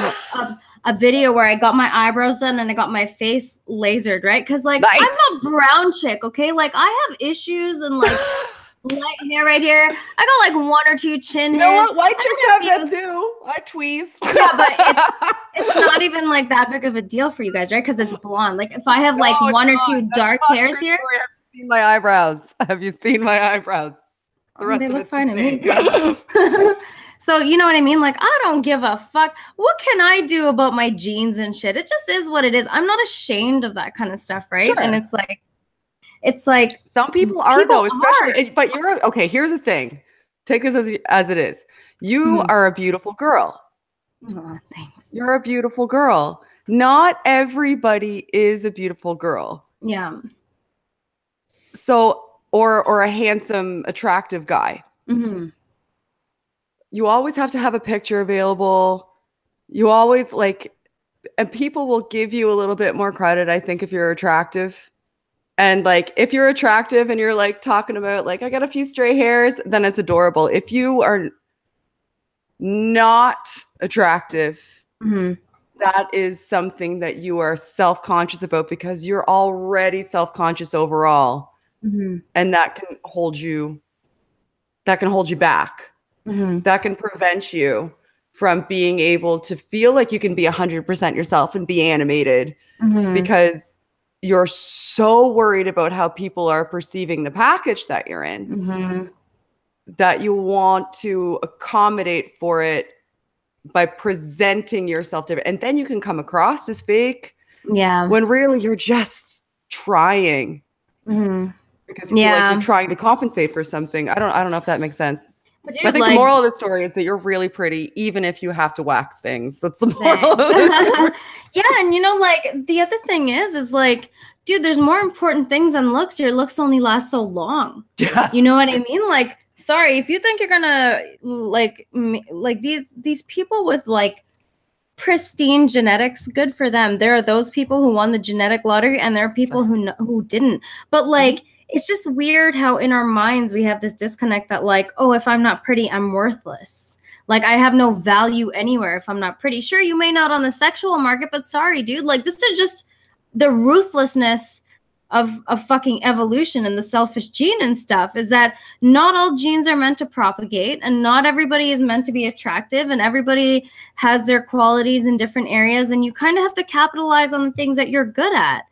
a video where I got my eyebrows done and I got my face lasered, right? Because like, nice. I'm a brown chick, okay? Like, I have issues and like light hair right here. I got like one or two chin hairs. You know what? White chicks have that too. I tweeze. Yeah, but it's not even like that big of a deal for you guys, right? Because it's blonde. Like, if I have like one or two dark hairs here. Have you seen my eyebrows? Have you seen my eyebrows? The rest they of look fine to me. So, you know what I mean? Like, I don't give a fuck. What can I do about my jeans and shit? It just is what it is. I'm not ashamed of that kind of stuff, right? Sure. And it's like some people are though, especially. But you're okay. Here's the thing. Take this as it is. You are a beautiful girl. Oh, thanks. You're a beautiful girl. Not everybody is a beautiful girl. Yeah. So, or a handsome, attractive guy. You always have to have a picture available. you always like, and people will give you a little bit more credit, I think, if you're attractive. And like, if you're attractive and you're like talking about like, I got a few stray hairs, then it's adorable. If you are not attractive, that is something that you are self-conscious about because you're already self-conscious overall. And that can hold you back. That can prevent you from being able to feel like you can be 100% yourself and be animated because you're so worried about how people are perceiving the package that you're in that you want to accommodate for it by presenting yourself different. And then you can come across as fake when really you're just trying because you feel like you're trying to compensate for something. I don't know if that makes sense. But I think the moral of the story is that you're really pretty, even if you have to wax things. That's the moral of the story. Yeah, and you know, like the other thing is like, dude, there's more important things than looks. Your looks only last so long. Yeah. You know what I mean? Like, sorry, if you think you're gonna like these people with like pristine genetics, good for them. There are those people who won the genetic lottery, and there are people who didn't. But like, it's just weird how in our minds we have this disconnect that like, oh, if I'm not pretty, I'm worthless. Like, I have no value anywhere if I'm not pretty. Sure, you may not on the sexual market, but sorry, dude. Like, this is just the ruthlessness of fucking evolution and the selfish gene and stuff, is that not all genes are meant to propagate, and not everybody is meant to be attractive, and everybody has their qualities in different areas, and you kind of have to capitalize on the things that you're good at.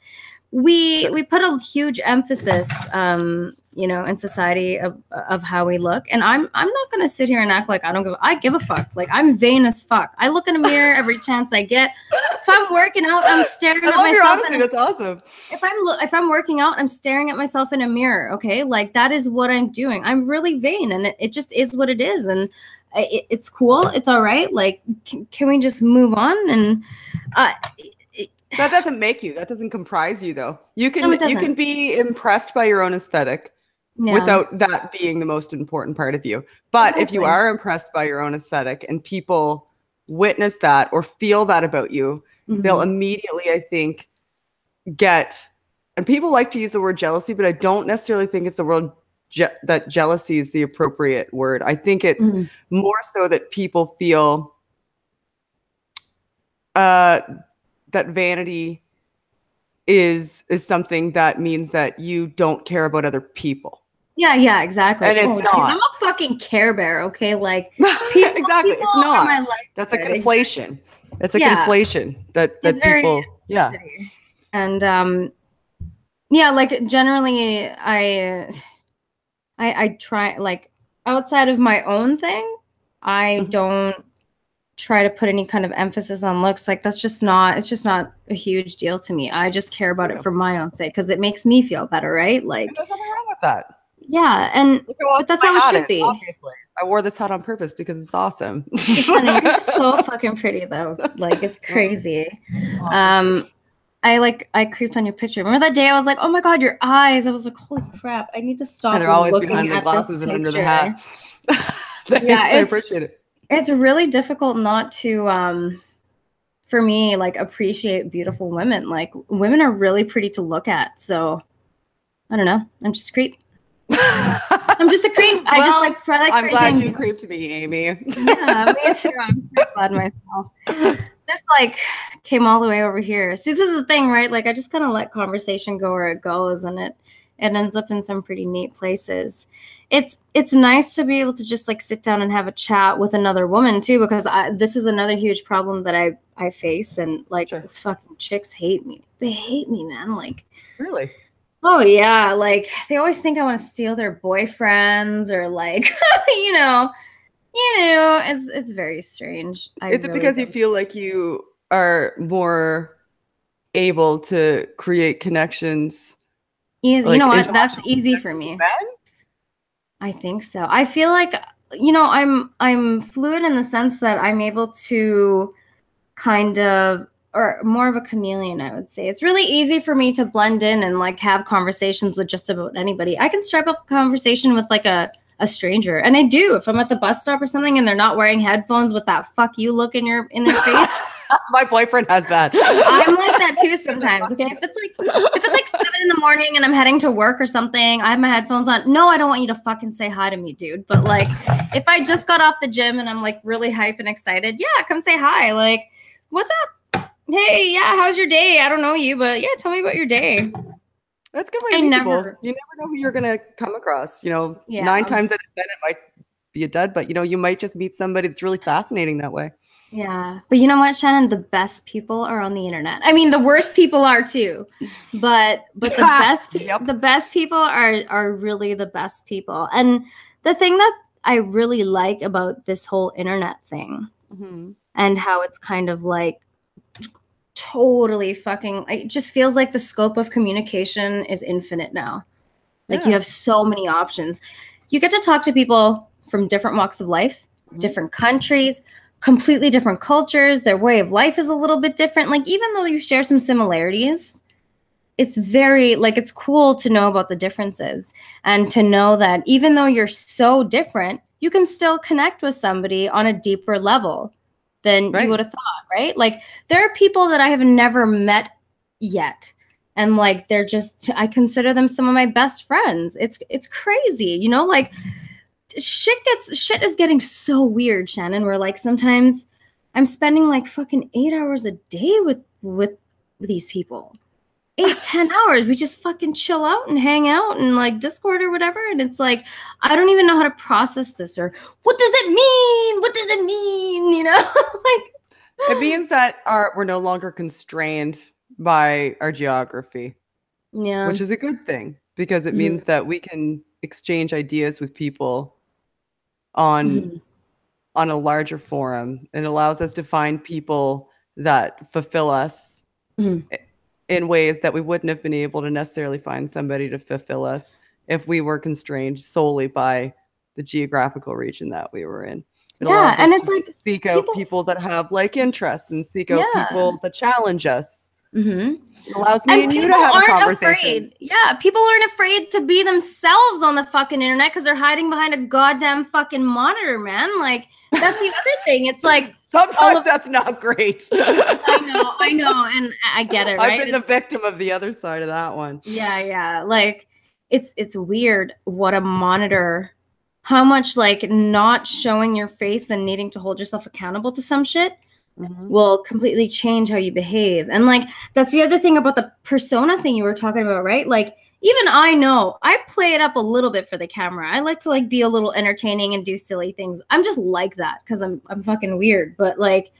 We put a huge emphasis, you know, in society of how we look, and I'm not gonna sit here and act like I give a fuck. Like, I'm vain as fuck. I look in a mirror every chance I get. If I'm working out, I'm staring at myself. Your honesty. That's awesome. If I'm working out, I'm staring at myself in a mirror. Okay, like that is what I'm doing. I'm really vain, and it just is what it is, and it's cool. It's all right. Like, can we just move on? And that doesn't make you. That doesn't comprise you, though. You can be impressed by your own aesthetic without that being the most important part of you. But if you are impressed by your own aesthetic and people witness that or feel that about you, they'll immediately, I think, and people like to use the word jealousy, but I don't necessarily think it's the word that jealousy is the appropriate word. I think it's more so that people feel that vanity is something that means that you don't care about other people. Yeah, exactly. And it's not. Dude, I'm a fucking Care Bear, okay? Like, exactly. It's not. That's a conflation. It's a conflation that people. Yeah. And yeah, like generally, I try, like, outside of my own thing, I don't try to put any kind of emphasis on looks. Like, it's just not a huge deal to me. I just care about it for my own sake because it makes me feel better, right? Like, there's nothing wrong with that. Yeah, and but that's how it should be. Obviously, I wore this hat on purpose because it's awesome. You're so fucking pretty though. Like, it's crazy. I creeped on your picture. Remember that day I was like, oh my god, your eyes. I was like, holy crap, I need to stop. And they're always behind the glasses and under the hat. Thanks, I appreciate it. It's really difficult not to for me, like, appreciate beautiful women. Like, women are really pretty to look at. So I don't know. I'm just a creep. I'm just a creep. I just like I'm glad you creeped me, Aimee. Yeah, me too. I'm glad myself. This like came all the way over here. See, this is the thing, right? Like, I just kind of let conversation go where it goes, and it ends up in some pretty neat places. It's nice to be able to just like sit down and have a chat with another woman too, because this is another huge problem that I face, and like fucking chicks hate me. They hate me, man. Like, really? Oh yeah, like they always think I want to steal their boyfriends, or like you know, it's very strange. Is it because you feel like you are more able to create connections? Easy, like, you know what? That's easy for me. Men? I think so. I feel like, you know, I'm fluid in the sense that I'm able to kind of, or more of a chameleon, I would say. It's really easy for me to blend in and like have conversations with just about anybody. I can strike up a conversation with like a a stranger. And I do, if I'm at the bus stop or something and they're not wearing headphones with that fuck you look in their face. My boyfriend has that. I'm like that too sometimes. Okay. If it's like 7 in the morning and I'm heading to work or something, I have my headphones on. No, I don't want you to fucking say hi to me, dude. But like, if I just got off the gym and I'm like really hype and excited, yeah, come say hi. Like, what's up? Hey, yeah, how's your day? I don't know you, but yeah, tell me about your day. That's a good way to meet people. You never know who you're gonna come across. 9 times out of 10 it might be a dud, but you might just meet somebody that's really fascinating that way. Yeah. But you know what, Shannon? The best people are on the internet. I mean, the worst people are too. But the best the best people are really the best people. And the thing that I really like about this whole internet thing and how it's kind of like totally fucking, it just feels like the scope of communication is infinite now. Like you have so many options. You get to talk to people from different walks of life, different countries, completely different cultures. Their way of life is a little bit different. Like, even though you share some similarities, it's very, like, it's cool to know about the differences and to know that even though you're so different, you can still connect with somebody on a deeper level than you would have thought, right? Like, there are people that I have never met yet. And like, they're just, I consider them some of my best friends. It's crazy, like, shit is getting so weird, Shannon, where like sometimes I'm spending like fucking 8 hours a day with these people. 8-10 hours. We just fucking chill out and hang out and like Discord or whatever. And it's like, I don't even know how to process this, or what does it mean? What does it mean? Like, it means that we're no longer constrained by our geography. Yeah. Which is a good thing, because it means that we can exchange ideas with people on a larger forum. It allows us to find people that fulfill us in ways that we wouldn't have been able to necessarily find somebody to fulfill us if we were constrained solely by the geographical region that we were in. It allows us to like seek out people that have like interests and seek out people that challenge us. It allows me and you to have a conversation. People aren't afraid to be themselves on the fucking internet because they're hiding behind a goddamn fucking monitor, man. Like, that's the other thing. It's like, sometimes that's not great. I know, and I get it, right? I've been the victim of the other side of that one. Yeah. Like, it's weird what a monitor, how much like not showing your face and needing to hold yourself accountable to some shit will completely change how you behave. And like, that's the other thing about the persona thing you were talking about, right? Like, even I know I play it up a little bit for the camera. I like to like be a little entertaining and do silly things. I'm just like that because I'm fucking weird. But like,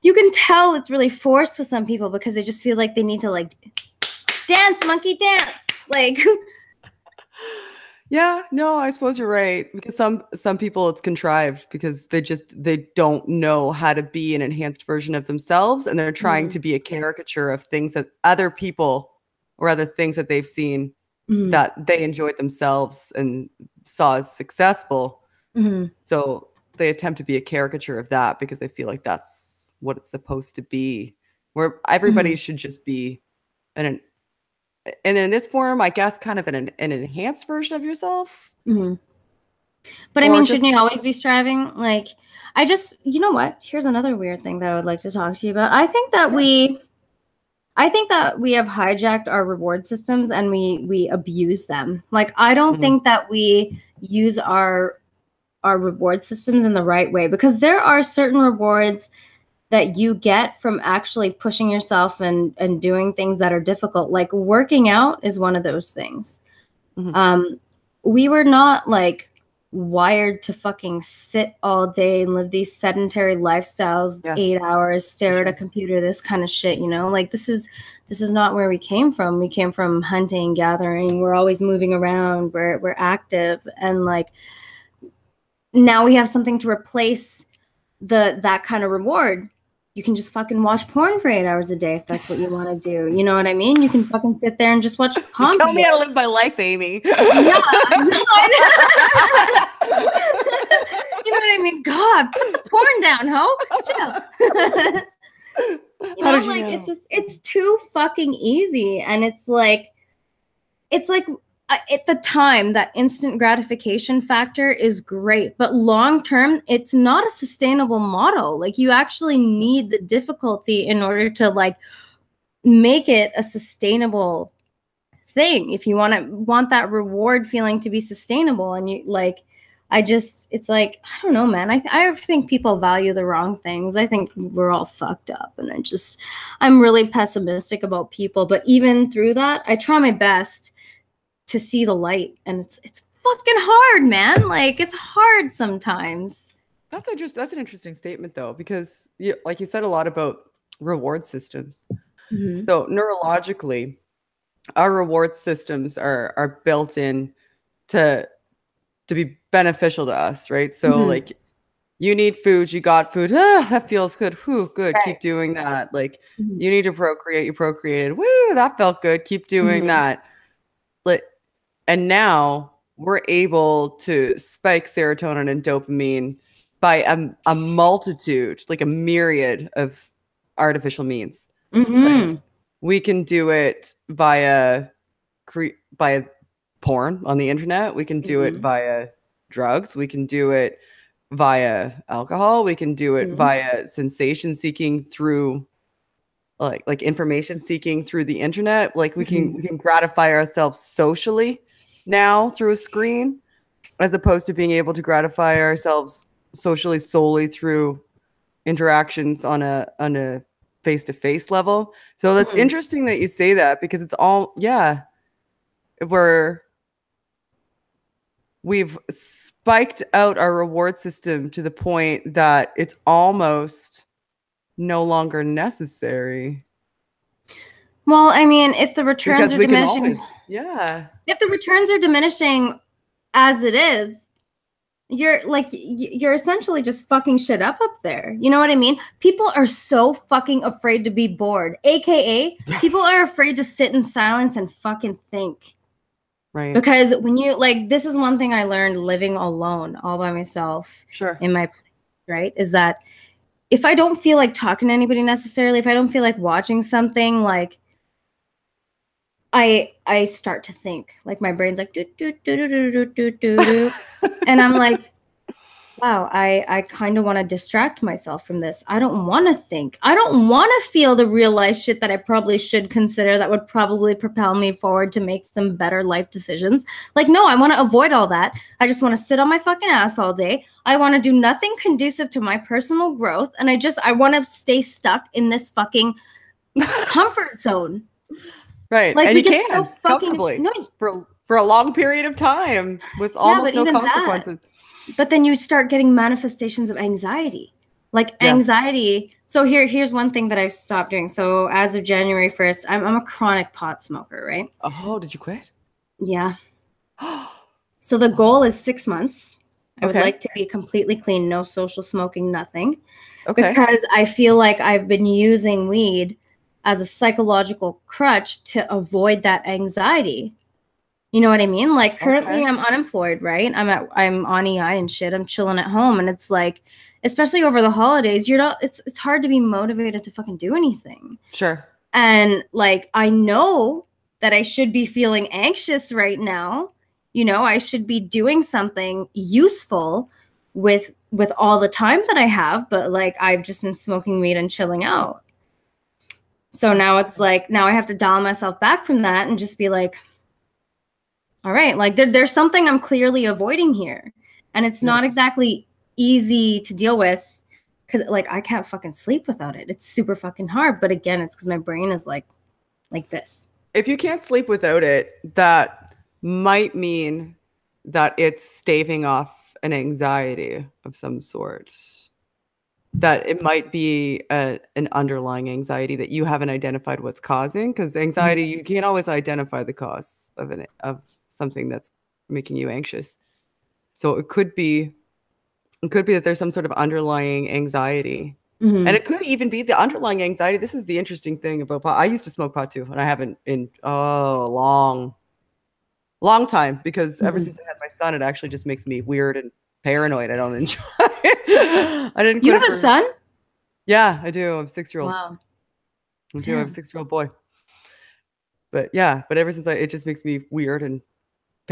you can tell it's really forced with some people because they just feel like they need to like dance, monkey dance. Like, yeah, no, I suppose you're right, because some people it's contrived because they don't know how to be an enhanced version of themselves, and they're trying to be a caricature of things that other people or other things that they've seen that they enjoyed themselves and saw as successful. So they attempt to be a caricature of that because they feel like that's what it's supposed to be, where everybody should just be and in this form, I guess, kind of an enhanced version of yourself. But I mean, shouldn't you always be striving? Like, you know what? Here's another weird thing that I would like to talk to you about. I think that we have hijacked our reward systems and we abuse them. Like, I don't think that we use our reward systems in the right way, because there are certain rewards that you get from actually pushing yourself and doing things that are difficult. Like, working out is one of those things. We were not like wired to fucking sit all day and live these sedentary lifestyles, 8 hours, stare at a computer, this kind of shit, like this is not where we came from. We came from hunting, gathering. We're always moving around. We're active. And like, now we have something to replace that kind of reward. You can just fucking watch porn for 8 hours a day if that's what you want to do. You know what I mean? You can fucking sit there and just watch comedy. Tell me how to live my life, Aimee. Yeah. You know what I mean? God, put the porn down, ho. Chill. It's too fucking easy. And it's like at the time, that instant gratification factor is great, but long term, it's not a sustainable model. Like, you actually need the difficulty in order to like make it a sustainable thing. If you want that reward feeling to be sustainable, and you like, it's like, I don't know, man. I think people value the wrong things. I think we're all fucked up, and I'm really pessimistic about people. But even through that, I try my best to see the light, and it's fucking hard, man. Like, it's hard sometimes. That's an interesting statement, though, because like you said a lot about reward systems. Mm-hmm. So neurologically, our reward systems are built in to be beneficial to us, right? So Mm-hmm. like, you need food, you got food, that feels good, whew, good, Right. keep doing that. Like, Mm-hmm. you need to procreate, you procreated, woo, that felt good, keep doing Mm-hmm. that. Like, and now we're able to spike serotonin and dopamine by a multitude, like a myriad of artificial means. Mm-hmm. Like, we can do it via porn on the internet. We can do it Mm-hmm. via drugs. We can do it via alcohol. We can do it Mm-hmm. via sensation seeking through like information seeking through the internet. Like, we can gratify ourselves socially now through a screen, as opposed to being able to gratify ourselves socially solely through interactions on a face-to-face level. So that's Mm-hmm. interesting that you say that, because it's all, yeah, we've spiked out our reward system to the point that it's almost no longer necessary. Well, I mean, if the returns Because are we can diminishing, always, yeah. if the returns are diminishing as it is, you're essentially just fucking shit up there. You know what I mean? People are so fucking afraid to be bored. AKA, people are afraid to sit in silence and fucking think. Right. Because when you like, this is one thing I learned living alone, all by myself, Sure. in my place, right? Is that if I don't feel like talking to anybody necessarily, if I don't feel like watching something, like I start to think. Like, my brain's like do do do do do do do do do, and I'm like, wow, I kind of want to distract myself from this. I don't want to think. I don't want to feel the real life shit that I probably should consider, that would probably propel me forward to make some better life decisions. Like, no, I want to avoid all that. I just want to sit on my fucking ass all day. I want to do nothing conducive to my personal growth. And I want to stay stuck in this fucking comfort zone. Right. Like, and we you get can so fucking comfortably no, for a long period of time with almost no consequences. But then you start getting manifestations of anxiety. Like, anxiety. So here's one thing that I've stopped doing. So as of January 1st, I'm a chronic pot smoker, right? Oh, did you quit? Yeah. So the goal is 6 months. I would like to be completely clean, no social smoking, nothing. Okay. Because I feel like I've been using weed as a psychological crutch to avoid that anxiety. You know what I mean? Like, currently I'm unemployed, right? I'm on EI and shit. I'm chilling at home, and it's like, especially over the holidays, it's hard to be motivated to fucking do anything. Sure. And like, I know that I should be feeling anxious right now. You know, I should be doing something useful with all the time that I have, but like, I've just been smoking weed and chilling out. So now it's like, now I have to dial myself back from that and just be like, all right, like there's something I'm clearly avoiding here. And it's not exactly easy to deal with, because like, I can't fucking sleep without it. It's super fucking hard. But again, it's because my brain is like this. If you can't sleep without it, that might mean that it's staving off an anxiety of some sort. That it might be an underlying anxiety that you haven't identified what's causing, because anxiety, you can't always identify the cause of something that's making you anxious. So it could be that there's some sort of underlying anxiety. And it could even be the underlying anxiety. This is the interesting thing about pot. I used to smoke pot too, and I haven't in a long time, because ever since I had my son, it actually just makes me weird and paranoid. I don't enjoy it. I didn't. You have a son? Yeah, I do. I'm a 6-year-old. Wow. I do. I have a 6-year-old boy. But yeah, but ever since it just makes me weird and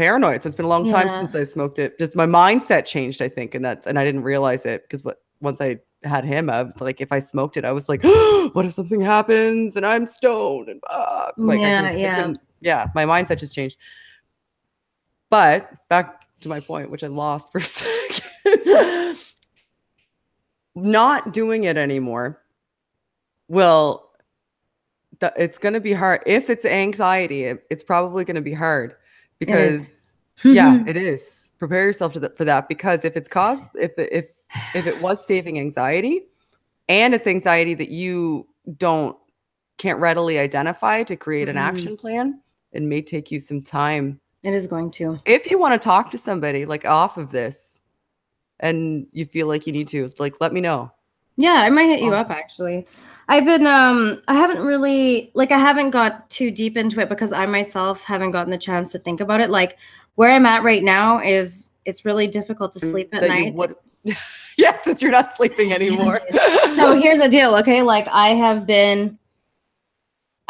paranoid. So it's been a long time since I smoked it. Just my mindset changed, I think, and I didn't realize it because once I had him, I was like, if I smoked it, I was like, what if something happens and I'm stoned and like I couldn't. Yeah, my mindset just changed. But back to my point, which I lost for a second, not doing it anymore. Well, it's going to be hard. If it's anxiety, it's probably going to be hard because yeah, it is. Prepare yourself for that, because if it's caused, if it was staving anxiety, and it's anxiety that you can't readily identify to create an action plan, it may take you some time. It is going to. If you want to talk to somebody like off of this and you feel like you need to, like, let me know. Yeah, I might hit you up actually. I've been I haven't really, like, I haven't got too deep into it because I myself haven't gotten the chance to think about it. Like, where I'm at right now is it's really difficult to sleep at night. Yes, since you're not sleeping anymore. So here's the deal, okay? Like, I have been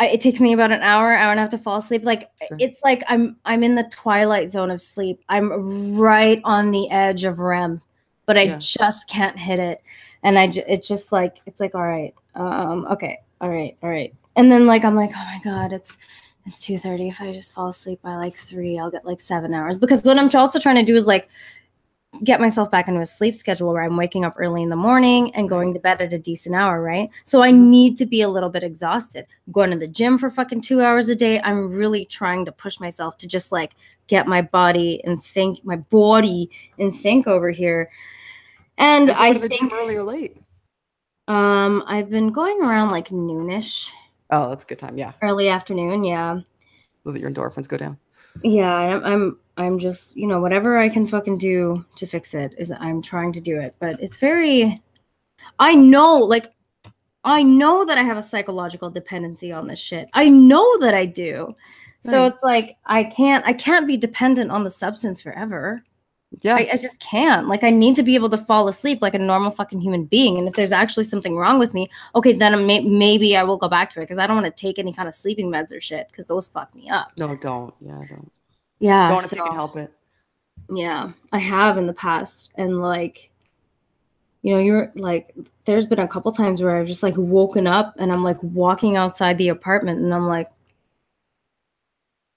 it takes me about an hour and a half to fall asleep. Like, it's like I'm in the twilight zone of sleep. I'm right on the edge of REM, but I just can't hit it. And it's just like, it's like, all right, okay, all right. And then, like, I'm like, oh my God, it's 2:30. If I just fall asleep by like 3, I'll get like 7 hours. Because what I'm also trying to do is like get myself back into a sleep schedule where I'm waking up early in the morning and going to bed at a decent hour, right? So I need to be a little bit exhausted. I'm going to the gym for fucking 2 hours a day. I'm really trying to push myself to just like get my body in sync over here. And I think early or late. I've been going around like noonish. Oh, that's a good time. Yeah. Early afternoon. Yeah. So that your endorphins go down. Yeah. I'm just, whatever I can fucking do to fix it is I'm trying to do it, but it's I know that I have a psychological dependency on this shit. I know that I do. Right. So it's like, I can't be dependent on the substance forever. Yeah. I just can't. Like, I need to be able to fall asleep like a normal fucking human being. And if there's actually something wrong with me, okay, then maybe I will go back to it, because I don't want to take any kind of sleeping meds or shit, because those fuck me up. No, don't. Yeah, don't. Yeah. Don't if you can help it. Yeah, I have in the past. And like, you're like, there's been a couple times where I've just like woken up and I'm like walking outside the apartment and I'm like,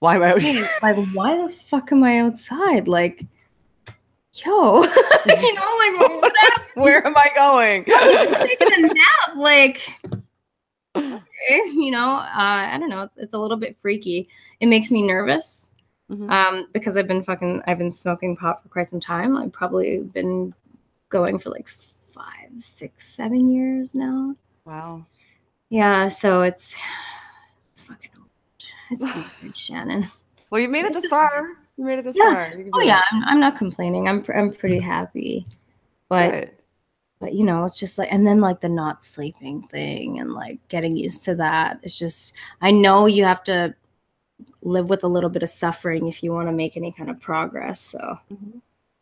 why am I out here? Like, why the fuck am I outside? Like, yo, like, where am I going? I'm taking a nap, like, okay, I don't know. It's a little bit freaky. It makes me nervous, because I've been smoking pot for quite some time. I've probably been going for like 5, 6, 7 years now. Wow. Yeah, so it's fucking weird. It's weird, Shannon. Well, you made it this far. You made it this far. Yeah, I'm not complaining. I'm pretty happy, but it's just like, and then like the not sleeping thing and like getting used to that. It's just, I know you have to live with a little bit of suffering if you want to make any kind of progress. So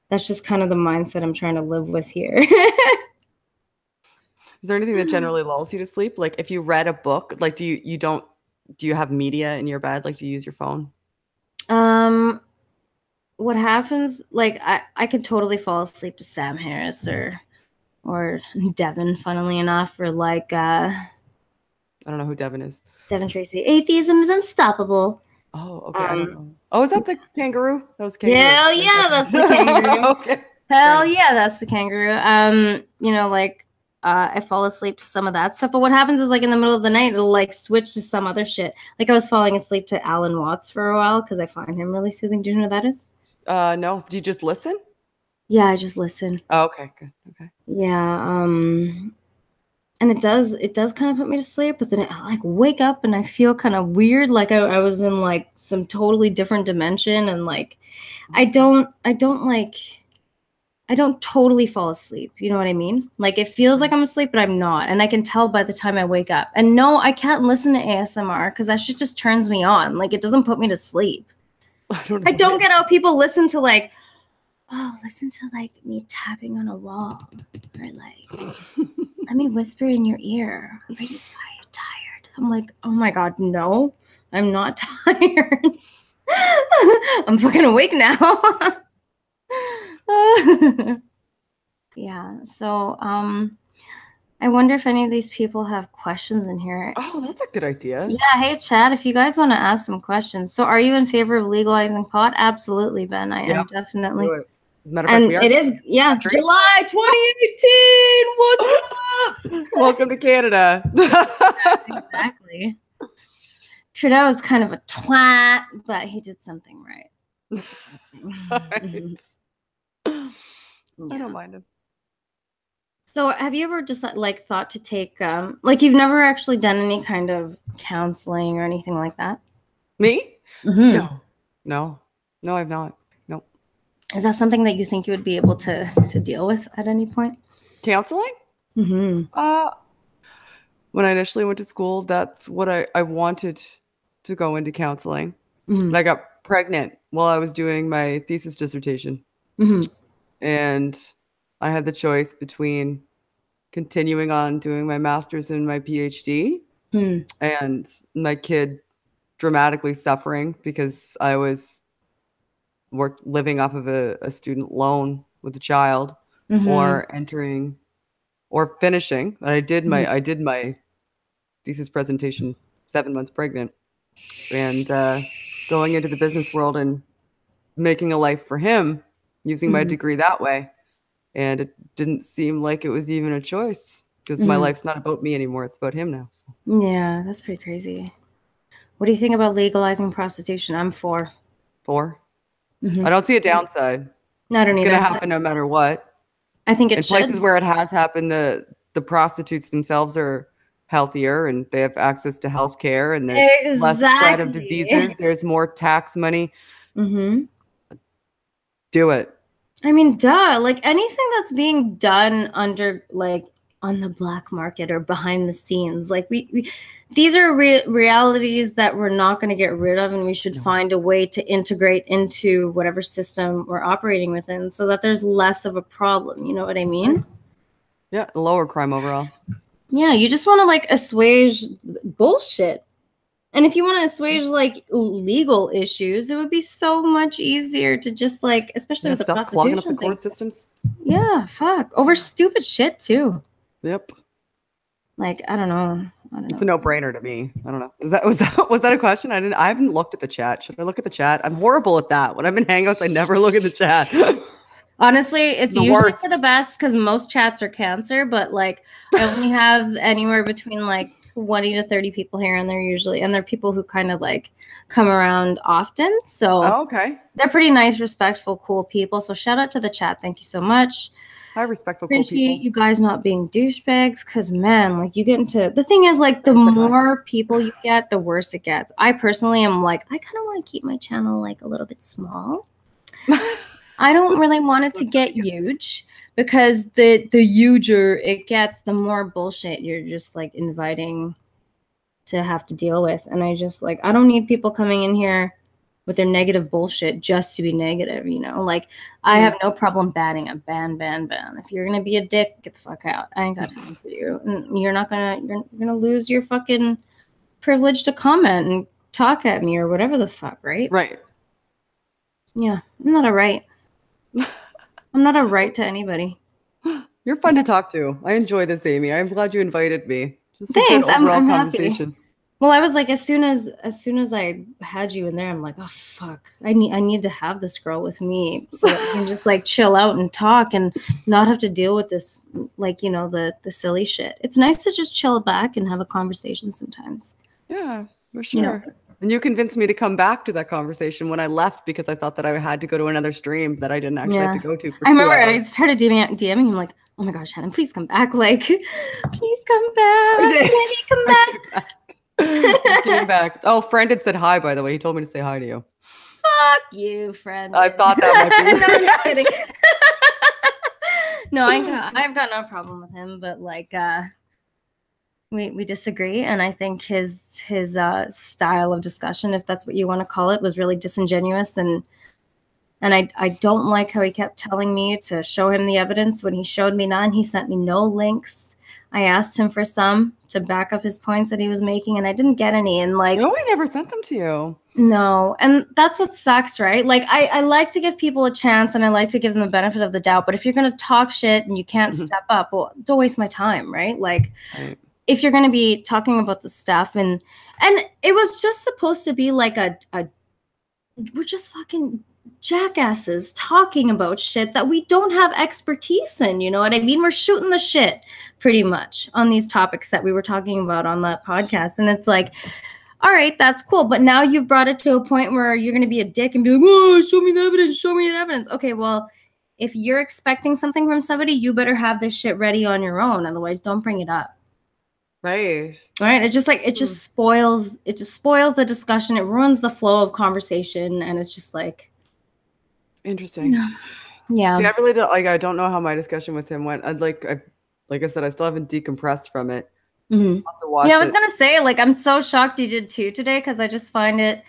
that's just kind of the mindset I'm trying to live with here. Is there anything that generally lulls you to sleep? Like, if you read a book, like, do you have media in your bed? Like, do you use your phone? What happens, like, I could totally fall asleep to Sam Harris or Devin, funnily enough, or like I don't know who Devin is. Devin Tracy. Atheism is unstoppable. Oh, okay. I don't know. Oh, is that the kangaroo? That was kangaroo. Hell yeah, that's the kangaroo. Okay. Hell yeah, that's the kangaroo. Like, I fall asleep to some of that stuff, but what happens is, like, in the middle of the night, it'll like switch to some other shit. Like, I was falling asleep to Alan Watts for a while because I find him really soothing. Do you know who that is? No. Do you just listen? Yeah, I just listen. Oh, okay, good. Okay. Yeah, and it does kind of put me to sleep, but then I like wake up and I feel kind of weird, like I was in like some totally different dimension, and like I don't totally fall asleep. You know what I mean? Like, it feels like I'm asleep, but I'm not. And I can tell by the time I wake up. And no, I can't listen to ASMR because that shit just turns me on. Like, it doesn't put me to sleep. I don't get how people listen to like me tapping on a wall, or like, let me whisper in your ear. Are you tired? I'm like, oh my God, no, I'm not tired. I'm fucking awake now. Yeah. So, I wonder if any of these people have questions in here. Oh, that's a good idea. Yeah. Hey, Chad, if you guys want to ask some questions. So, are you in favor of legalizing pot? Absolutely, Ben. I am definitely. Do it. As a matter of And fact, we are. it is, yeah, country. July 2018. What's up? Welcome to Canada. Exactly. Trudeau was kind of a twat, but he did something right. Right. Yeah. I don't mind him. So have you ever just like thought to take like you've never actually done any kind of counseling or anything like that? Me? Mm-hmm. No, I've not. Nope. Is that something that you think you would be able to deal with at any point? Counseling? Mm-hmm. When I initially went to school, that's what I wanted to go into counseling. Mm-hmm. And I got pregnant while I was doing my thesis dissertation. Mm-hmm. And I had the choice between continuing on doing my master's and my PhD and my kid dramatically suffering because I was living off of a student loan with a child or entering or finishing. I did my thesis presentation 7 months pregnant and going into the business world and making a life for him using my degree that way. And it didn't seem like it was even a choice because my life's not about me anymore. It's about him now. So. Yeah, that's pretty crazy. What do you think about legalizing prostitution? I'm for. I don't see a downside. No, I don't it's either. going to happen no matter what. I think in places where it has happened, the prostitutes themselves are healthier and they have access to health care and there's less spread of diseases. There's more tax money. Do it. I mean, duh. Like anything that's being done under like on the black market or behind the scenes, like we these are realities that we're not going to get rid of, and we should find a way to integrate into whatever system we're operating within so that there's less of a problem. You know what I mean? Yeah, lower crime overall. Yeah, you just want to like assuage bullshit. And if you want to assuage like legal issues, it would be so much easier to just like, especially with the prostitution clogging up the court systems. Yeah, fuck. Over stupid shit too. Yep. Like, I don't know. It's a no-brainer to me. I don't know. Was that a question? I haven't looked at the chat. Should I look at the chat? I'm horrible at that. When I'm in Hangouts, I never look at the chat. Honestly, it's usually for the best because most chats are cancer, but like I only have anywhere between like 20 to 30 people here and there usually, and they're people who kind of like come around often. So they're pretty nice, respectful, cool people. So shout out to the chat. Thank you so much. Hi, respectful, Appreciate cool people. you guys not being douchebags, because man, like you get into the thing is like the more people you get, the worse it gets. I personally am like, I kind of want to keep my channel like a little bit small. I don't really want it to get huge because the huger it gets, the more bullshit you're just like inviting to have to deal with. And I just like, I don't need people coming in here with their negative bullshit just to be negative, you know? Like I have no problem banning a ban. If you're going to be a dick, get the fuck out. I ain't got time for you. And you're going to lose your fucking privilege to comment and talk at me or whatever the fuck, right? Right. Yeah. I'm not a right. I'm not a right to anybody. You're fun to talk to. I enjoy this, Aimee. I'm glad you invited me. Just Thanks. A good overall I'm conversation. happy. Well, I was like, as soon as I had you in there, I'm like, oh fuck, I need to have this girl with me so that we can just like chill out and talk and not have to deal with this, like, you know, the silly shit. It's nice to just chill back and have a conversation sometimes. Yeah, for sure. You know? And you convinced me to come back to that conversation when I left because I thought that I had to go to another stream that I didn't actually have to go to. For I remember 2 hours. I started DMing him like, oh my gosh, Shannon, please come back. Like, please come back. Please come back. Came back. Oh, friend had said hi, by the way. He told me to say hi to you. Fuck you, friend. I thought that might be. No, I'm just kidding. No, I've got no problem with him, but like we disagree, and I think his style of discussion, if that's what you want to call it, was really disingenuous, and I don't like how he kept telling me to show him the evidence when he showed me none. He sent me no links. I asked him for some to back up his points that he was making, and I didn't get any. And like, no, I never sent them to you. No, and that's what sucks, right? Like, I like to give people a chance, and I like to give them the benefit of the doubt. But if you're gonna talk shit and you can't step up, well, don't waste my time, right? Like, if you're gonna be talking about the stuff, and it was just supposed to be like a we're just fucking jackasses talking about shit that we don't have expertise in, you know what I mean? We're shooting the shit pretty much on these topics that we were talking about on that podcast. And it's like, all right, that's cool. But now you've brought it to a point where you're going to be a dick and be like, oh, show me the evidence, show me the evidence. Okay, well, if you're expecting something from somebody, you better have this shit ready on your own. Otherwise, don't bring it up. Right. Right. It's just like, it just spoils the discussion. It ruins the flow of conversation. And it's just like, interesting. Yeah. See, I really don't like. I don't know how my discussion with him went. Like I said, I still haven't decompressed from it. Mm-hmm. I'll have to watch I was gonna say, like, I'm so shocked you did too today, because I just find it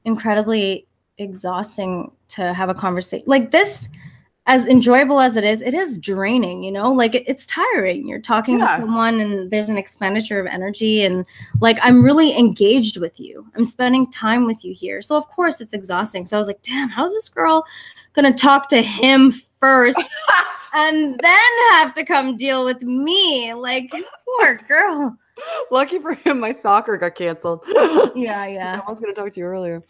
incredibly exhausting to have a conversation like this. As enjoyable as it is draining, you know, like it's tiring. You're talking to someone and there's an expenditure of energy, and like, I'm really engaged with you. I'm spending time with you here. So of course it's exhausting. So I was like, damn, how's this girl going to talk to him first and then have to come deal with me? Like, poor girl. Lucky for him, my soccer got canceled. Yeah. I was going to talk to you earlier.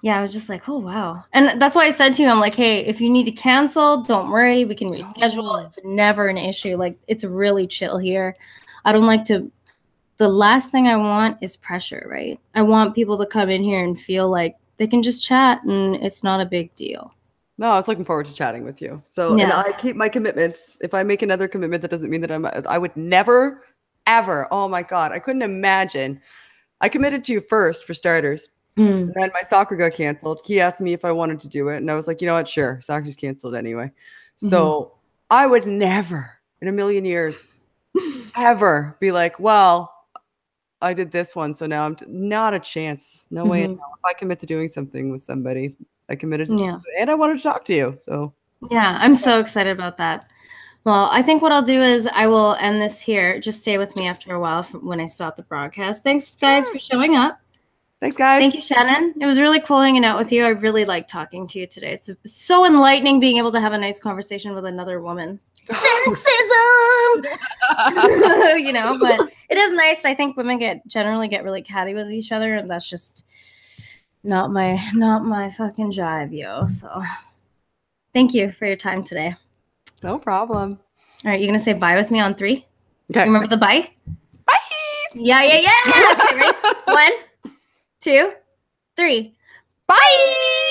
Yeah, I was just like, oh, wow. And that's why I said to you, I'm like, hey, if you need to cancel, don't worry. We can reschedule. It's never an issue. Like, it's really chill here. I don't like to – the last thing I want is pressure, right? I want people to come in here and feel like they can just chat and it's not a big deal. No, I was looking forward to chatting with you. So, and I keep my commitments. If I make another commitment, that doesn't mean that I would never, ever – oh, my God. I couldn't imagine. I committed to you first, for starters. And then my soccer got canceled. He asked me if I wanted to do it. And I was like, you know what? Sure. Soccer's canceled anyway. So I would never in a million years ever be like, well, I did this one. So now I'm not a chance. No way. If I commit to doing something with somebody, I committed to it, and I wanted to talk to you. So yeah, I'm so excited about that. Well, I think what I'll do is I will end this here. Just stay with me after a while when I stop the broadcast. Thanks, guys, for showing up. Thanks, guys. Thank you, Shannon. It was really cool hanging out with you. I really liked talking to you today. It's so enlightening being able to have a nice conversation with another woman. Sexism! You know, but it is nice. I think women generally get really catty with each other, and that's just not my fucking jive, yo. So thank you for your time today. No problem. All right, you going to say bye with me on 3? Okay. You remember the bye? Bye! Yeah. Okay, ready? 1, 2, 3. Bye!